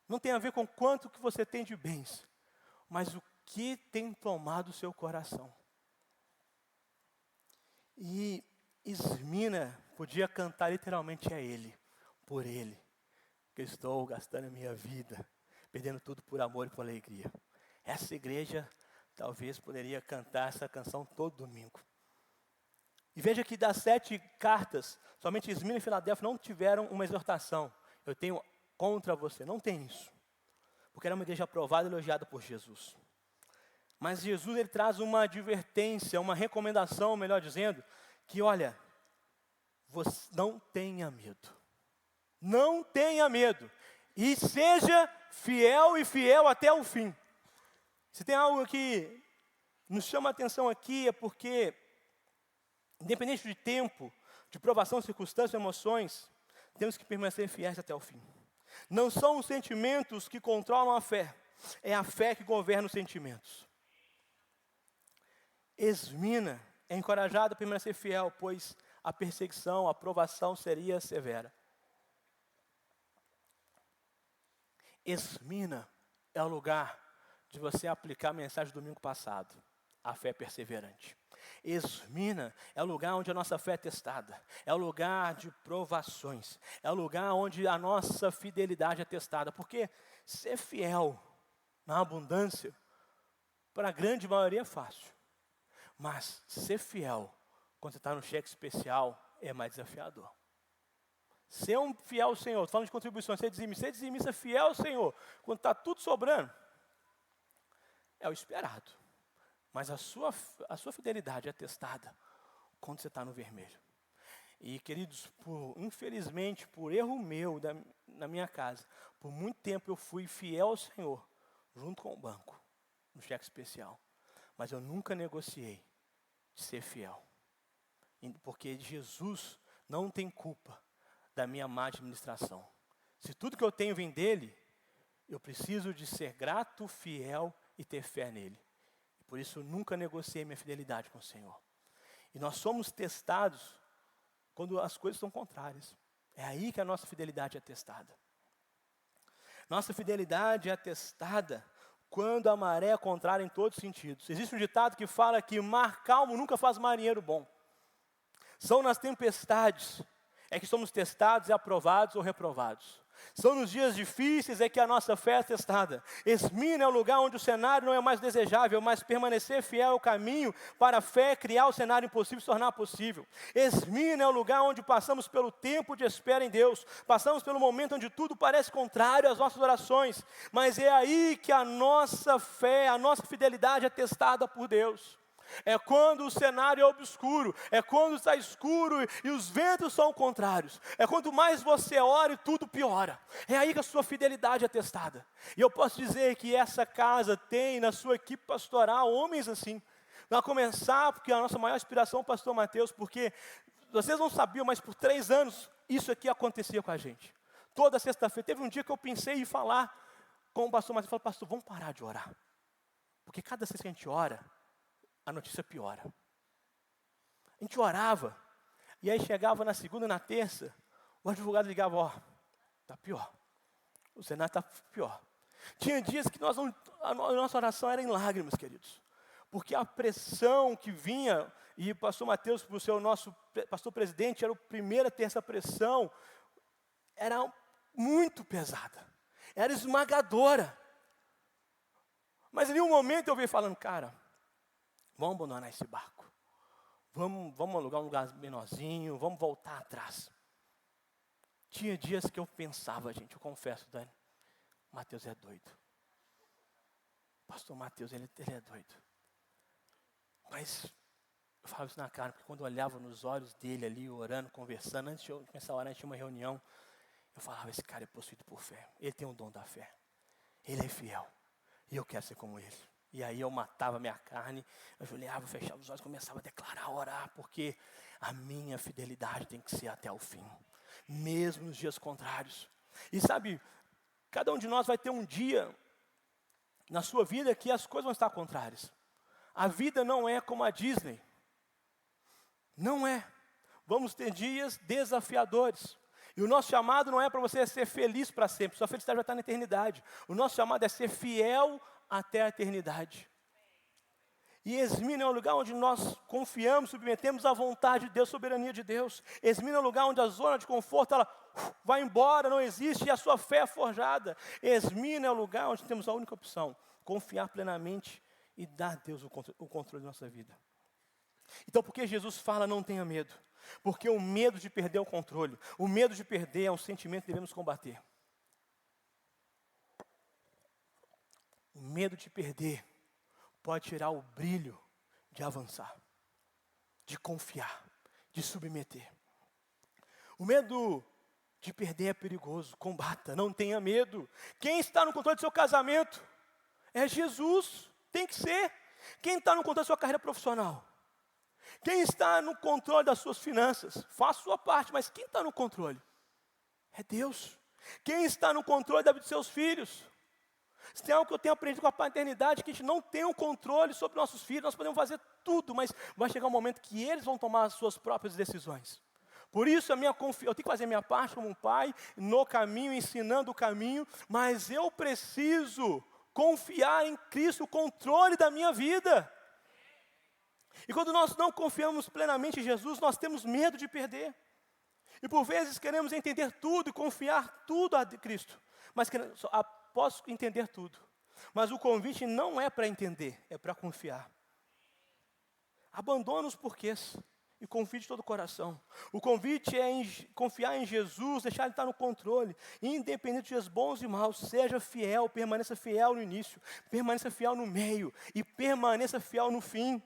Não tem a ver com quanto que você tem de bens, mas o que tem tomado o seu coração. E Esmirna podia cantar literalmente a Ele, por Ele, que eu estou gastando a minha vida, perdendo tudo por amor e por alegria. Essa igreja talvez poderia cantar essa canção todo domingo. E veja que das 7 cartas, somente Esmirna e Filadélfia não tiveram uma exortação. Eu tenho contra você, não tem isso. Porque era uma igreja aprovada e elogiada por Jesus. Mas Jesus, ele traz uma advertência, uma recomendação, melhor dizendo, que olha, você não tenha medo. Não tenha medo. E seja fiel e fiel até o fim. Se tem algo que nos chama a atenção aqui, é porque, independente de tempo, de provação, circunstâncias, emoções, temos que permanecer fiéis até o fim. Não são os sentimentos que controlam a fé, é a fé que governa os sentimentos. Esmirna é encorajado a permanecer fiel, pois a perseguição, a provação seria severa. Esmirna é o lugar de você aplicar a mensagem do domingo passado, a fé perseverante. Esmirna é o lugar onde a nossa fé é testada, é o lugar de provações, é o lugar onde a nossa fidelidade é testada, porque ser fiel na abundância, para a grande maioria é fácil, mas ser fiel quando você está no cheque especial é mais desafiador. Ser um fiel ao Senhor, falando de contribuições, ser dizimista fiel ao Senhor, quando está tudo sobrando, é o esperado. Mas a sua fidelidade é testada quando você está no vermelho. E, queridos, infelizmente, por erro meu, na minha casa, por muito tempo eu fui fiel ao Senhor, junto com o banco, no cheque especial. Mas eu nunca negociei de ser fiel. Porque Jesus não tem culpa da minha má administração. Se tudo que eu tenho vem dele, eu preciso de ser grato, fiel e ter fé nele. Por isso, eu nunca negociei minha fidelidade com o Senhor. E nós somos testados quando as coisas são contrárias. É aí que a nossa fidelidade é testada. Nossa fidelidade é testada quando a maré é contrária em todos os sentidos. Existe um ditado que fala que mar calmo nunca faz marinheiro bom. São nas tempestades é que somos testados e aprovados ou reprovados. São nos dias difíceis é que a nossa fé é testada. Esmina é o lugar onde o cenário não é mais desejável, mas permanecer fiel ao caminho para a fé, criar o cenário impossível e se tornar possível. Esmina é o lugar onde passamos pelo tempo de espera em Deus. Passamos pelo momento onde tudo parece contrário às nossas orações. Mas é aí que a nossa fé, a nossa fidelidade é testada por Deus. É quando o cenário é obscuro, é quando está escuro e os ventos são contrários. É quanto mais você ora e tudo piora. É aí que a sua fidelidade é testada. E eu posso dizer que essa casa tem na sua equipe pastoral homens assim. Vai começar, porque a nossa maior inspiração é o pastor Mateus, porque vocês não sabiam, mas por 3 anos isso aqui acontecia com a gente. Toda sexta-feira, teve um dia que eu pensei em falar com o pastor Mateus, eu falei, pastor, vamos parar de orar. Porque cada vez que a gente ora, a notícia piora. A gente orava, e aí chegava na segunda e na terça, o advogado ligava, ó, está pior. O Senado está pior. Tinha dias que a nossa oração era em lágrimas, queridos. Porque a pressão que vinha, e o pastor Mateus, por ser o nosso pastor presidente, era o primeiro a ter essa pressão, era muito pesada. Era esmagadora. Mas em um momento eu vi falando, cara, vamos abandonar esse barco. Vamos alugar um lugar menorzinho, vamos voltar atrás. Tinha dias que eu pensava, gente, eu confesso, Dani, Mateus é doido. Pastor Mateus, ele é doido. Mas eu falava isso na cara, porque quando eu olhava nos olhos dele ali, orando, conversando, antes de eu começar a orar, a gente tinha uma reunião, eu falava, esse cara é possuído por fé. Ele tem o dom da fé. Ele é fiel. E eu quero ser como ele. E aí eu matava a minha carne, eu olhava, fechava os olhos, começava a declarar, a orar, porque a minha fidelidade tem que ser até o fim, mesmo nos dias contrários. E sabe, cada um de nós vai ter um dia na sua vida que as coisas vão estar contrárias. A vida não é como a Disney. Não é. Vamos ter dias desafiadores. E o nosso chamado não é para você ser feliz para sempre, sua felicidade vai estar na eternidade. O nosso chamado é ser fiel até a eternidade. E Esmina é um lugar onde nós confiamos, submetemos à vontade de Deus, soberania de Deus. Esmina é um lugar onde a zona de conforto, ela vai embora, não existe, e a sua fé é forjada. Esmina é o lugar onde temos a única opção, confiar plenamente e dar a Deus o controle da nossa vida. Então, por que Jesus fala, não tenha medo? Porque o medo de perder o controle, o medo de perder é um sentimento que devemos combater. O medo de perder pode tirar o brilho de avançar, de confiar, de submeter. O medo de perder é perigoso, combata, não tenha medo. Quem está no controle do seu casamento é Jesus, tem que ser. Quem está no controle da sua carreira profissional? Quem está no controle das suas finanças? Faça a sua parte, mas quem está no controle? É Deus. Quem está no controle da vida dos seus filhos? Se tem algo que eu tenho aprendido com a paternidade, que a gente não tem o controle sobre nossos filhos, nós podemos fazer tudo, mas vai chegar um momento que eles vão tomar as suas próprias decisões. Por isso, eu tenho que fazer a minha parte como um pai, no caminho, ensinando o caminho, mas eu preciso confiar em Cristo, o controle da minha vida. E quando nós não confiamos plenamente em Jesus, nós temos medo de perder. E por vezes queremos entender tudo e confiar tudo a Cristo. Mas posso entender tudo. Mas o convite não é para entender, é para confiar. Abandona os porquês e confie de todo o coração. O convite é confiar em Jesus, deixar Ele estar no controle. Independente de dias bons e maus, seja fiel, permaneça fiel no início, permaneça fiel no meio e permaneça fiel no fim.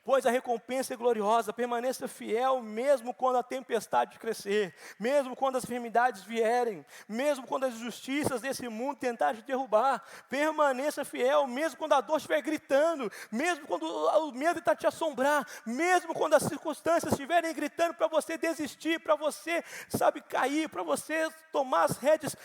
Pois a recompensa é gloriosa, permaneça fiel mesmo quando a tempestade crescer, mesmo quando as enfermidades vierem, mesmo quando as injustiças desse mundo tentarem te derrubar, permaneça fiel mesmo quando a dor estiver gritando, mesmo quando o medo está te assombrar, mesmo quando as circunstâncias estiverem gritando para você desistir, para você, cair, para você tomar as rédeas.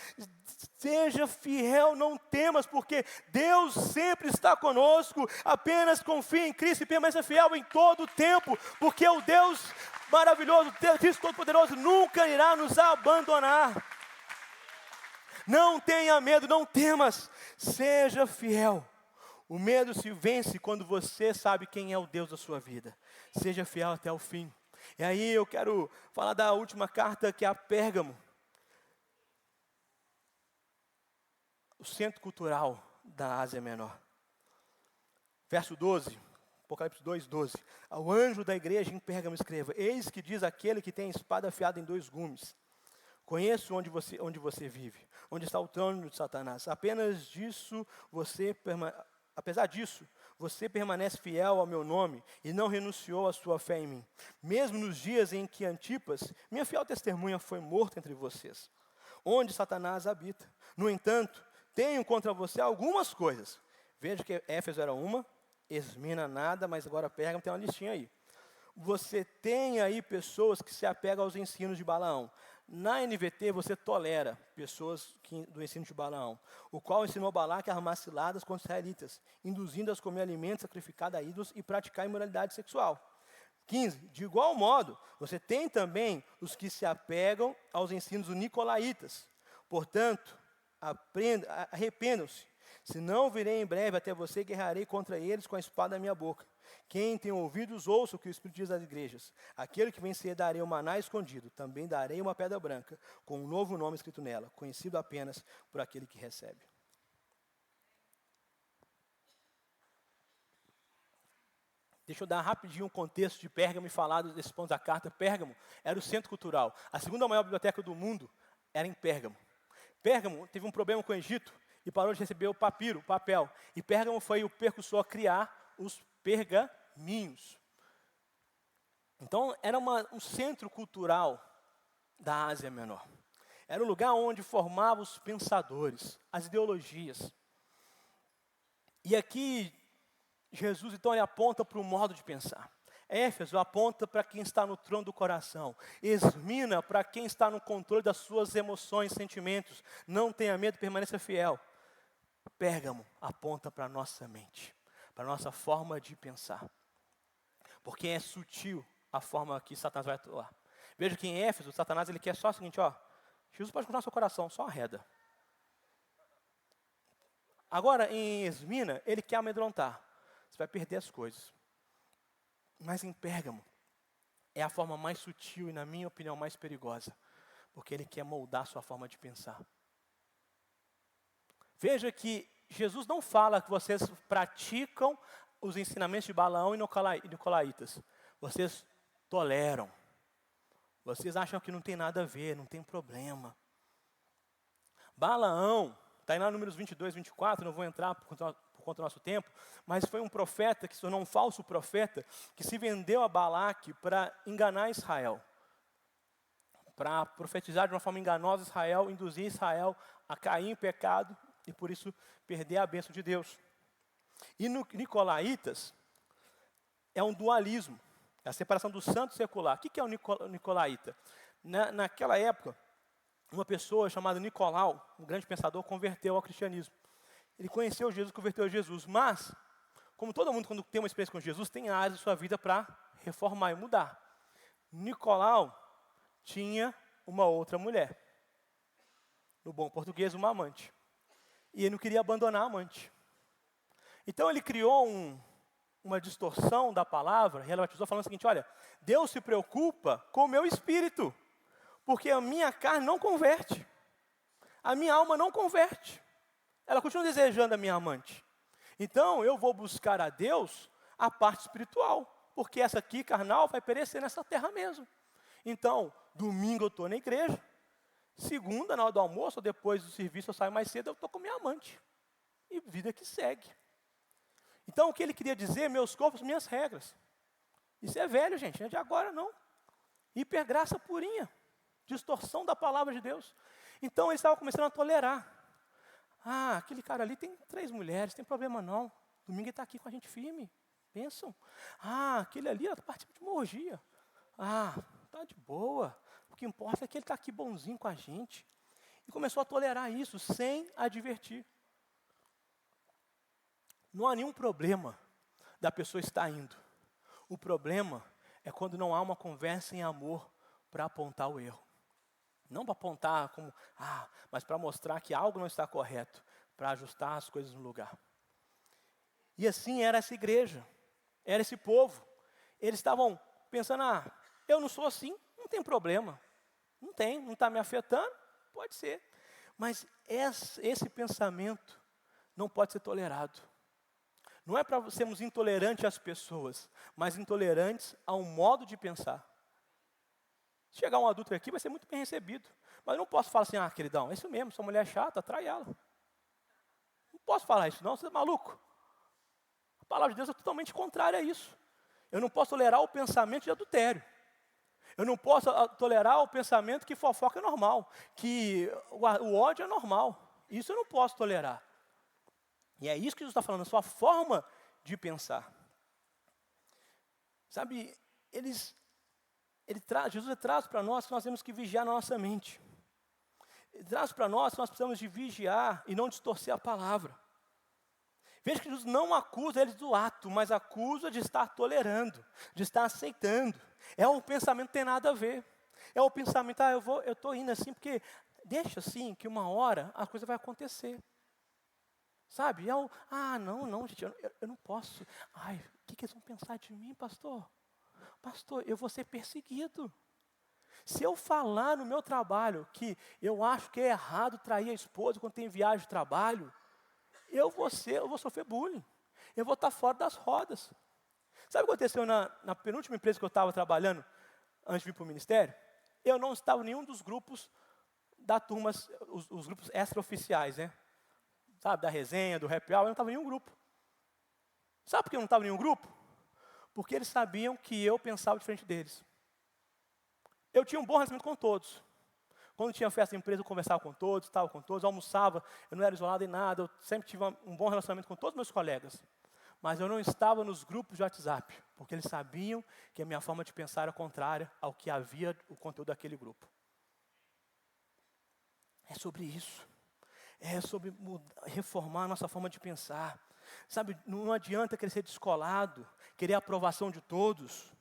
Seja fiel, não temas, porque Deus sempre está conosco. Apenas confie em Cristo e permaneça fiel em todo o tempo, porque o Deus maravilhoso, Deus Cristo Todo-Poderoso, nunca irá nos abandonar. Não tenha medo, não temas, seja fiel. O medo se vence quando você sabe quem é o Deus da sua vida. Seja fiel até o fim. E aí eu quero falar da última carta, que é a Pérgamo. o centro cultural da Ásia Menor. Verso 12, Apocalipse 2, 12. Ao anjo da igreja em Pérgamo escreva: eis que diz aquele que tem a espada afiada em 2 gumes. Conheço onde você vive, onde está o trono de Satanás. Apesar disso, você permanece fiel ao meu nome e não renunciou à sua fé em mim. Mesmo nos dias em que Antipas, minha fiel testemunha, foi morto entre vocês, onde Satanás habita. No entanto, tenho contra você algumas coisas. Veja que Éfeso era uma, Esmina nada, mas agora Pérgamo tem uma listinha aí. Você tem aí pessoas que se apegam aos ensinos de Balaão. Na NVT você tolera pessoas do ensino de Balaão, o qual ensinou Balaque a armar ciladas contra os israelitas, induzindo-as a comer alimentos sacrificados a ídolos e praticar imoralidade sexual. 15. De igual modo, você tem também os que se apegam aos ensinos dos nicolaítas. Portanto, arrependam-se, senão virei em breve até você e guerrearei contra eles com a espada da minha boca. Quem tem ouvidos, ouça o que o Espírito diz às igrejas. Aquele que vencer darei um maná escondido, também darei uma pedra branca, com um novo nome escrito nela, conhecido apenas por aquele que recebe. Deixa eu dar rapidinho um contexto de Pérgamo e falar desses pontos da carta. Pérgamo era o centro cultural. A segunda maior biblioteca do mundo era em Pérgamo. Pérgamo teve um problema com o Egito e parou de receber o papel. E Pérgamo foi o precursor a criar os pergaminhos. Então, era um centro cultural da Ásia Menor. Era um lugar onde formavam os pensadores, as ideologias. E aqui, Jesus, então, ele aponta para o modo de pensar. Éfeso aponta para quem está no trono do coração. Esmina para quem está no controle das suas emoções, sentimentos. Não tenha medo, permaneça fiel. Pérgamo aponta para a nossa mente, para a nossa forma de pensar. Porque é sutil a forma que Satanás vai atuar. Veja que em Éfeso, Satanás ele quer só o seguinte, Jesus pode controlar seu coração, só arreda. Agora, em Esmina, ele quer amedrontar. Você vai perder as coisas. Mas em Pérgamo, é a forma mais sutil e, na minha opinião, mais perigosa. Porque ele quer moldar sua forma de pensar. Veja que Jesus não fala que vocês praticam os ensinamentos de Balaão e nicolaítas. Vocês toleram. Vocês acham que não tem nada a ver, não tem problema. Balaão, está aí lá no Números 22, 24, não vou entrar por conta do nosso tempo, mas foi um profeta que se tornou um falso profeta, que se vendeu a Balaque para enganar Israel. Para profetizar de uma forma enganosa Israel, induzir Israel a cair em pecado e por isso perder a bênção de Deus. E no Nicolaítas é um dualismo, é a separação do santo e secular. O que é o Nicolaíta? Naquela época, uma pessoa chamada Nicolau, um grande pensador, converteu ao cristianismo. Ele conheceu Jesus, converteu a Jesus, mas, como todo mundo quando tem uma experiência com Jesus, tem áreas da sua vida para reformar e mudar. Nicolau tinha uma outra mulher, no bom português, uma amante. E ele não queria abandonar a amante. Então ele criou uma distorção da palavra, relativizou falando o seguinte, olha, Deus se preocupa com o meu espírito, porque a minha carne não converte, a minha alma não converte, ela continua desejando a minha amante. Então eu vou buscar a Deus a parte espiritual, porque essa aqui, carnal, vai perecer nessa terra mesmo. Então, domingo eu estou na igreja, segunda, na hora do almoço, ou depois do serviço, eu saio mais cedo, eu estou com minha amante. E vida que segue. Então, o que ele queria dizer, meus corpos, minhas regras. Isso é velho, gente, não é de agora não. Hipergraça purinha, distorção da palavra de Deus. Então, ele estava começando a tolerar. Aquele cara ali tem 3 mulheres, tem problema não. Domingo ele está aqui com a gente firme, pensam. Aquele ali participa de uma orgia. Está de boa. O que importa é que ele está aqui bonzinho com a gente. E começou a tolerar isso, sem advertir. Não há nenhum problema da pessoa estar indo. O problema é quando não há uma conversa em amor para apontar o erro. Não para apontar como, mas para mostrar que algo não está correto, para ajustar as coisas no lugar. E assim era essa igreja, era esse povo. Eles estavam pensando, eu não sou assim, não tem problema. Não está me afetando, pode ser. Mas esse pensamento não pode ser tolerado. Não é para sermos intolerantes às pessoas, mas intolerantes ao modo de pensar. Se chegar um adulto aqui, vai ser muito bem recebido. Mas eu não posso falar assim, queridão, é isso mesmo, sua mulher é chata, atrai ela. Não posso falar isso não, você é maluco. A palavra de Deus é totalmente contrária a isso. Eu não posso tolerar o pensamento de adultério. Eu não posso tolerar o pensamento que fofoca é normal, que o ódio é normal. Isso eu não posso tolerar. E é isso que Jesus está falando, a sua forma de pensar. Sabe, Jesus traz para nós que nós temos que vigiar na nossa mente. Ele traz para nós que nós precisamos de vigiar e não distorcer a palavra. Veja que Jesus não acusa eles do ato, mas acusa de estar tolerando, de estar aceitando. É um pensamento que tem nada a ver. É o pensamento, eu estou indo assim, porque deixa assim, que uma hora a coisa vai acontecer. Sabe? Não, gente, eu não posso. O que eles vão pensar de mim, pastor? Pastor, eu vou ser perseguido. Se eu falar no meu trabalho que eu acho que é errado trair a esposa quando tem viagem de trabalho, eu vou sofrer bullying. Eu vou estar fora das rodas. Sabe o que aconteceu na penúltima empresa que eu estava trabalhando, antes de vir para o ministério? Eu não estava em nenhum dos grupos da turma, os grupos extraoficiais, né? Sabe, da resenha, do happy hour, eu não estava em nenhum grupo. Sabe por que eu não estava em nenhum grupo? Porque eles sabiam que eu pensava diferente deles. Eu tinha um bom relacionamento com todos. Quando tinha festa de empresa, eu conversava com todos, estava com todos, almoçava, eu não era isolado em nada, eu sempre tive um bom relacionamento com todos os meus colegas. Mas eu não estava nos grupos de WhatsApp, porque eles sabiam que a minha forma de pensar era contrária ao que havia o conteúdo daquele grupo. É sobre isso. É sobre reformar a nossa forma de pensar. Sabe, não adianta querer ser descolado, querer a aprovação de todos.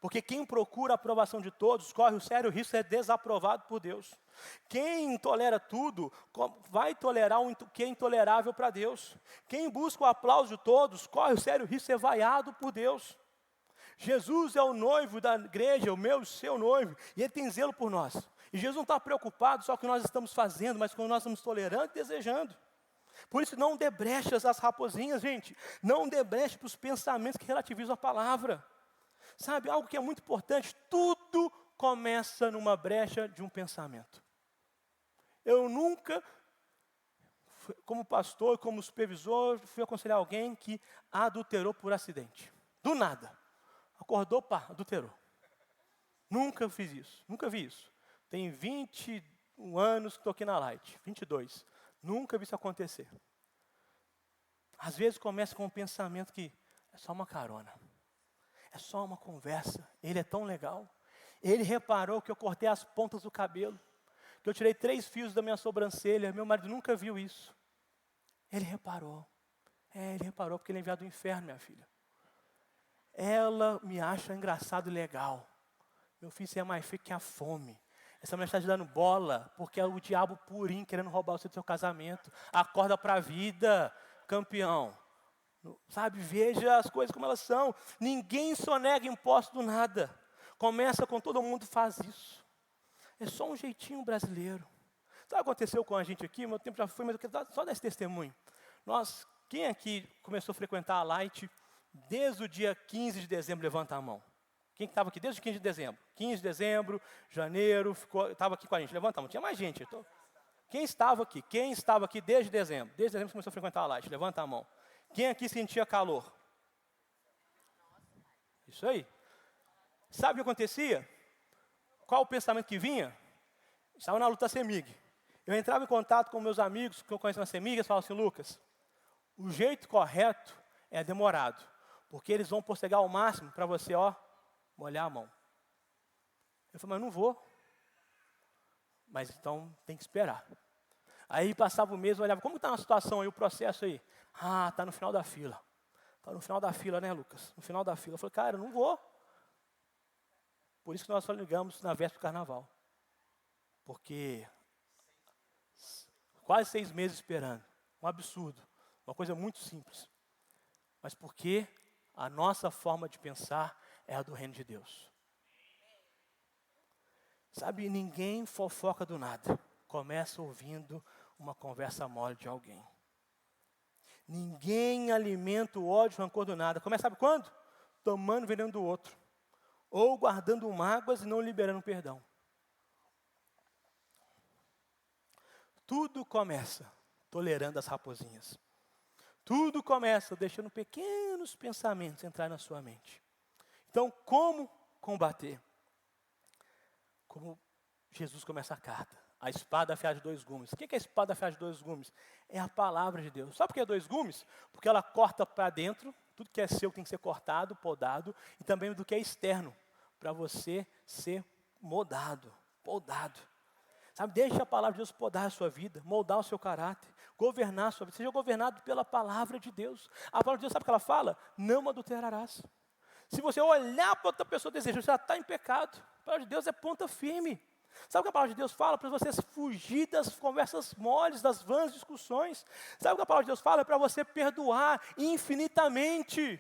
Porque quem procura a aprovação de todos, corre o sério risco de ser desaprovado por Deus. Quem tolera tudo, vai tolerar o que é intolerável para Deus. Quem busca o aplauso de todos, corre o sério risco de ser vaiado por Deus. Jesus é o noivo da igreja, o meu e o seu noivo, e Ele tem zelo por nós. E Jesus não está preocupado só com o que nós estamos fazendo, mas com o que nós estamos tolerando e desejando. Por isso, não dê brechas às raposinhas, gente. Não dê brecha para os pensamentos que relativizam a palavra. Sabe, algo que é muito importante, tudo começa numa brecha de um pensamento. Eu nunca, como pastor, como supervisor, fui aconselhar alguém que adulterou por acidente. Do nada. Acordou, adulterou. Nunca fiz isso, nunca vi isso. Tem 21 anos que estou aqui na Light, 22. Nunca vi isso acontecer. Às vezes começa com um pensamento que é só uma carona. É só uma conversa. Ele é tão legal. Ele reparou que eu cortei as pontas do cabelo. Que eu tirei 3 fios da minha sobrancelha. Meu marido nunca viu isso. Ele reparou. Ele reparou porque ele é enviado do inferno, minha filha. Ela me acha engraçado e legal. Meu filho, você é mais feio que a fome. Essa mulher está te dando bola, porque é o diabo purinho querendo roubar você do seu casamento. Acorda para a vida, campeão. Sabe, veja as coisas como elas são. Ninguém sonega imposto do nada. Começa com todo mundo faz isso. É só um jeitinho brasileiro. Sabe o que aconteceu com a gente aqui? Meu tempo já foi, mas eu quero só dar esse testemunho. Quem aqui começou a frequentar a Light desde o dia 15 de dezembro, levanta a mão. Quem estava aqui desde o 15 de dezembro? 15 de dezembro, janeiro, estava aqui com a gente. Levanta a mão, tinha mais gente. Quem estava aqui? Quem estava aqui desde dezembro? Desde dezembro começou a frequentar a Light, levanta a mão. Quem aqui sentia calor? Isso aí. Sabe o que acontecia? Qual o pensamento que vinha? Estava na luta CEMIG. Eu entrava em contato com meus amigos que eu conheço na CEMIG, eles falavam assim, Lucas, o jeito correto é demorado, porque eles vão postergar ao máximo para você, molhar a mão. Eu falei, mas eu não vou. Mas então tem que esperar. Aí passava o mês, eu olhava, como está a situação aí, o processo aí? Está no final da fila. Está no final da fila, né, Lucas? No final da fila. Eu falei, cara, eu não vou. Por isso que nós só ligamos na véspera do carnaval. Porque quase 6 meses esperando. Um absurdo. Uma coisa muito simples. Mas porque a nossa forma de pensar é a do reino de Deus. Sabe, ninguém fofoca do nada. Começa ouvindo uma conversa mole de alguém. Ninguém alimenta o ódio e o rancor do nada. Começa, sabe quando? Tomando veneno do outro. Ou guardando mágoas e não liberando perdão. Tudo começa tolerando as raposinhas. Tudo começa deixando pequenos pensamentos entrar na sua mente. Então, como combater? Como Jesus começa a carta. A espada afiada de 2 gumes. O que é a espada afiada de 2 gumes? É a palavra de Deus. Sabe por que é 2 gumes? Porque ela corta para dentro, tudo que é seu tem que ser cortado, podado, e também do que é externo, para você ser moldado, podado. Sabe, deixe a palavra de Deus podar a sua vida, moldar o seu caráter, governar a sua vida. Seja governado pela palavra de Deus. A palavra de Deus, sabe o que ela fala? Não adulterarás. Se você olhar para outra pessoa desejando, você já está em pecado. A palavra de Deus é ponta firme. Sabe o que a palavra de Deus fala? Para você fugir das conversas moles, das vãs discussões. Sabe o que a palavra de Deus fala? É para você perdoar infinitamente.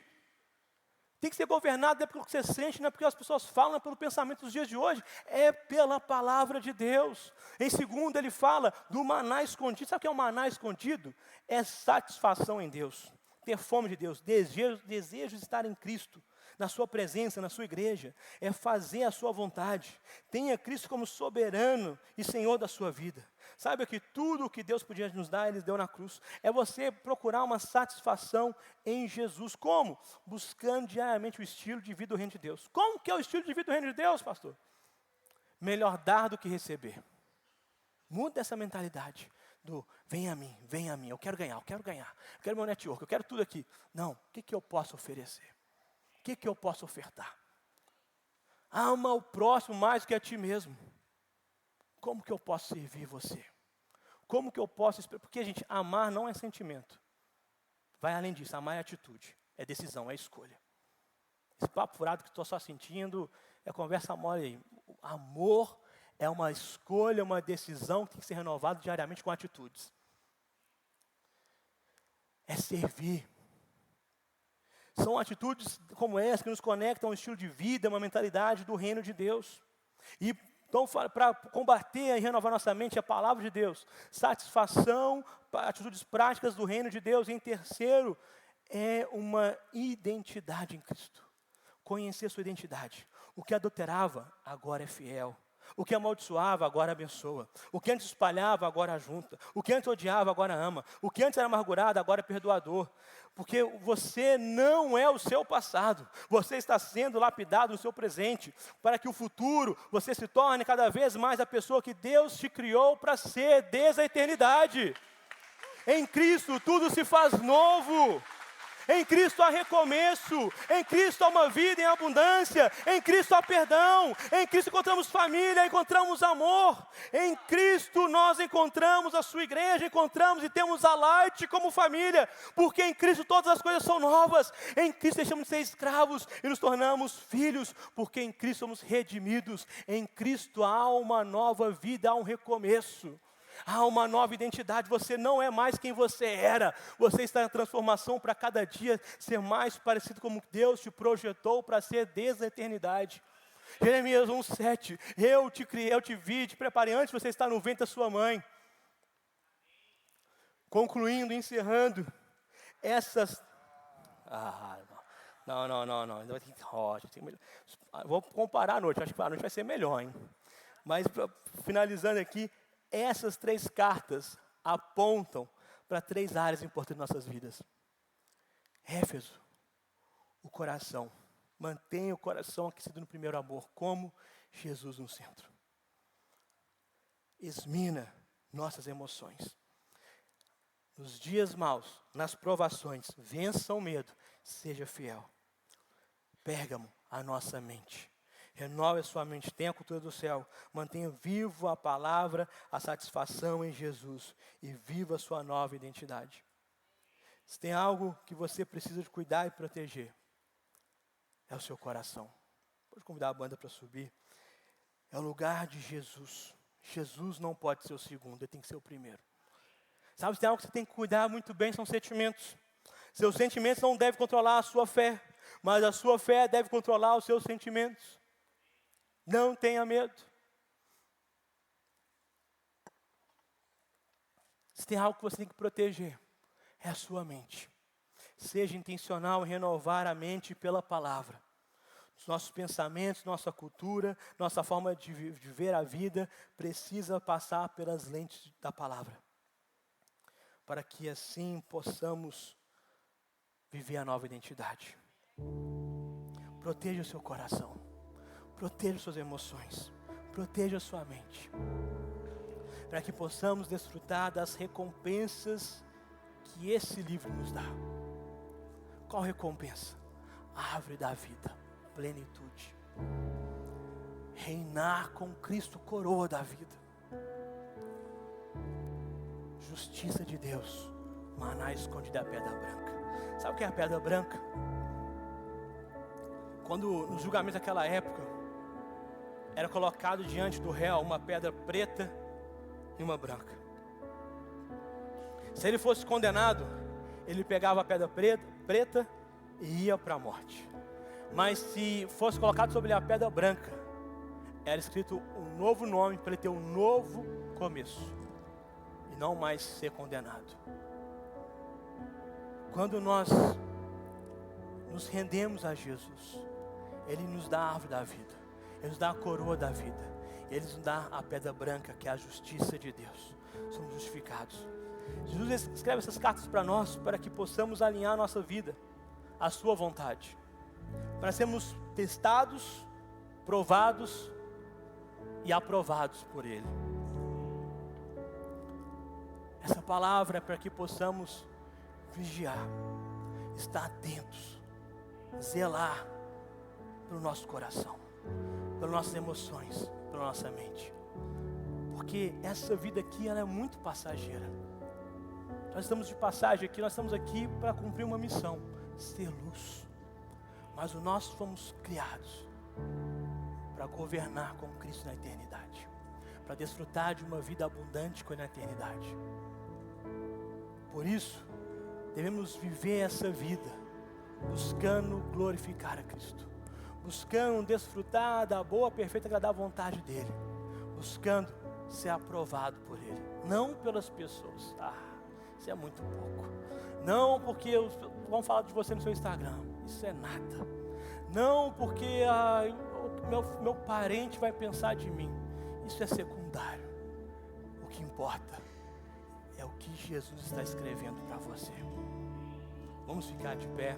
Tem que ser governado não é pelo que você sente, não é porque as pessoas falam, não é pelo pensamento dos dias de hoje. É pela palavra de Deus. Em segundo, ele fala do maná escondido. Sabe o que é o maná escondido? É satisfação em Deus. Ter fome de Deus, desejo de estar em Cristo. Na sua presença, na sua igreja, é fazer a sua vontade. Tenha Cristo como soberano e Senhor da sua vida. Saiba que tudo o que Deus podia nos dar, Ele deu na cruz. É você procurar uma satisfação em Jesus. Como? Buscando diariamente o estilo de vida do reino de Deus. Como que é o estilo de vida do reino de Deus, pastor? Melhor dar do que receber. Muda essa mentalidade do vem a mim, eu quero ganhar, eu quero meu network, eu quero tudo aqui. Não, o que eu posso oferecer? O que eu posso ofertar? Ama o próximo mais do que a ti mesmo. Como que eu posso servir você? Como que eu posso... Porque, gente, amar não é sentimento. Vai além disso, amar é atitude, é decisão, é escolha. Esse papo furado que estou só sentindo é conversa mole aí. O amor é uma escolha, uma decisão que tem que ser renovada diariamente com atitudes. É servir. São atitudes como essa que nos conectam a um estilo de vida, uma mentalidade do reino de Deus. E então, para combater e renovar nossa mente, a palavra de Deus, satisfação, atitudes práticas do reino de Deus. E em terceiro, é uma identidade em Cristo. Conhecer sua identidade. O que adulterava, agora é fiel. O que amaldiçoava, agora abençoa. O que antes espalhava, agora ajunta. O que antes odiava, agora ama. O que antes era amargurado, agora é perdoador. Porque você não é o seu passado. Você está sendo lapidado no seu presente. Para que o futuro, você se torne cada vez mais a pessoa que Deus te criou para ser desde a eternidade. Em Cristo tudo se faz novo. Em Cristo há recomeço, em Cristo há uma vida em abundância, em Cristo há perdão, em Cristo encontramos família, encontramos amor, em Cristo nós encontramos a sua igreja, encontramos e temos a Light como família, porque em Cristo todas as coisas são novas, em Cristo deixamos de ser escravos e nos tornamos filhos, porque em Cristo somos redimidos, em Cristo há uma nova vida, há um recomeço. Há uma nova identidade, você não é mais quem você era. Você está em transformação para cada dia ser mais parecido como Deus te projetou para ser desde a eternidade. Jeremias 1:7, eu te criei, eu te vi, te preparei antes de você estar no ventre da sua mãe. Concluindo, encerrando, essas... Não. Vou comparar a noite, acho que a noite vai ser melhor, hein? Mas, finalizando aqui, essas 3 cartas apontam para 3 áreas importantes de nossas vidas. Éfeso, o coração. Mantenha o coração aquecido no primeiro amor, como Jesus no centro. Esmina nossas emoções. Nos dias maus, nas provações, vença o medo, seja fiel. Pérgamo, a nossa mente. Renove a sua mente, tenha a cultura do céu, mantenha vivo a palavra, a satisfação em Jesus e viva a sua nova identidade. Se tem algo que você precisa de cuidar e proteger, é o seu coração. Pode convidar a banda para subir. É o lugar de Jesus. Jesus não pode ser o segundo, ele tem que ser o primeiro. Sabe, se tem algo que você tem que cuidar muito bem, são sentimentos. Seus sentimentos não devem controlar a sua fé, mas a sua fé deve controlar os seus sentimentos. Não tenha medo. Se tem algo que você tem que proteger, é a sua mente. Seja intencional em renovar a mente pela palavra. Os nossos pensamentos, nossa cultura, nossa forma de ver a vida precisa passar pelas lentes da palavra. Para que assim possamos viver a nova identidade. Proteja o seu coração. Proteja suas emoções. Proteja a sua mente. Para que possamos desfrutar das recompensas que esse livro nos dá. Qual recompensa? A árvore da vida, plenitude. Reinar com Cristo, coroa da vida. Justiça de Deus, maná escondido da pedra branca. Sabe o que é a pedra branca? Quando nos julgamentos daquela época, era colocado diante do réu uma pedra preta e uma branca. Se ele fosse condenado, ele pegava a pedra preta e ia para a morte. Mas se fosse colocado sobre a pedra branca, era escrito um novo nome para ele ter um novo começo. E não mais ser condenado. Quando nós nos rendemos a Jesus, Ele nos dá a árvore da vida. Ele nos dá a coroa da vida. Ele nos dá a pedra branca, que é a justiça de Deus. Somos justificados. Jesus escreve essas cartas para nós, para que possamos alinhar a nossa vida à sua vontade. Para sermos testados, provados e aprovados por Ele. Essa palavra é para que possamos vigiar, estar atentos, zelar pelo nosso coração, pelas nossas emoções, pela nossa mente. Porque essa vida aqui, ela é muito passageira. Nós estamos de passagem aqui, nós estamos aqui para cumprir uma missão, ser luz. Mas nós fomos criados para governar com Cristo na eternidade, para desfrutar de uma vida abundante com Ele na eternidade. Por isso, devemos viver essa vida, buscando glorificar a Cristo, buscando desfrutar da boa, perfeita e agradável vontade dEle, buscando ser aprovado por Ele, não pelas pessoas. Isso é muito pouco. Não porque vão falar de você no seu Instagram, isso é nada. Não porque meu parente vai pensar de mim, isso é secundário. O que importa é o que Jesus está escrevendo para você. Vamos ficar de pé.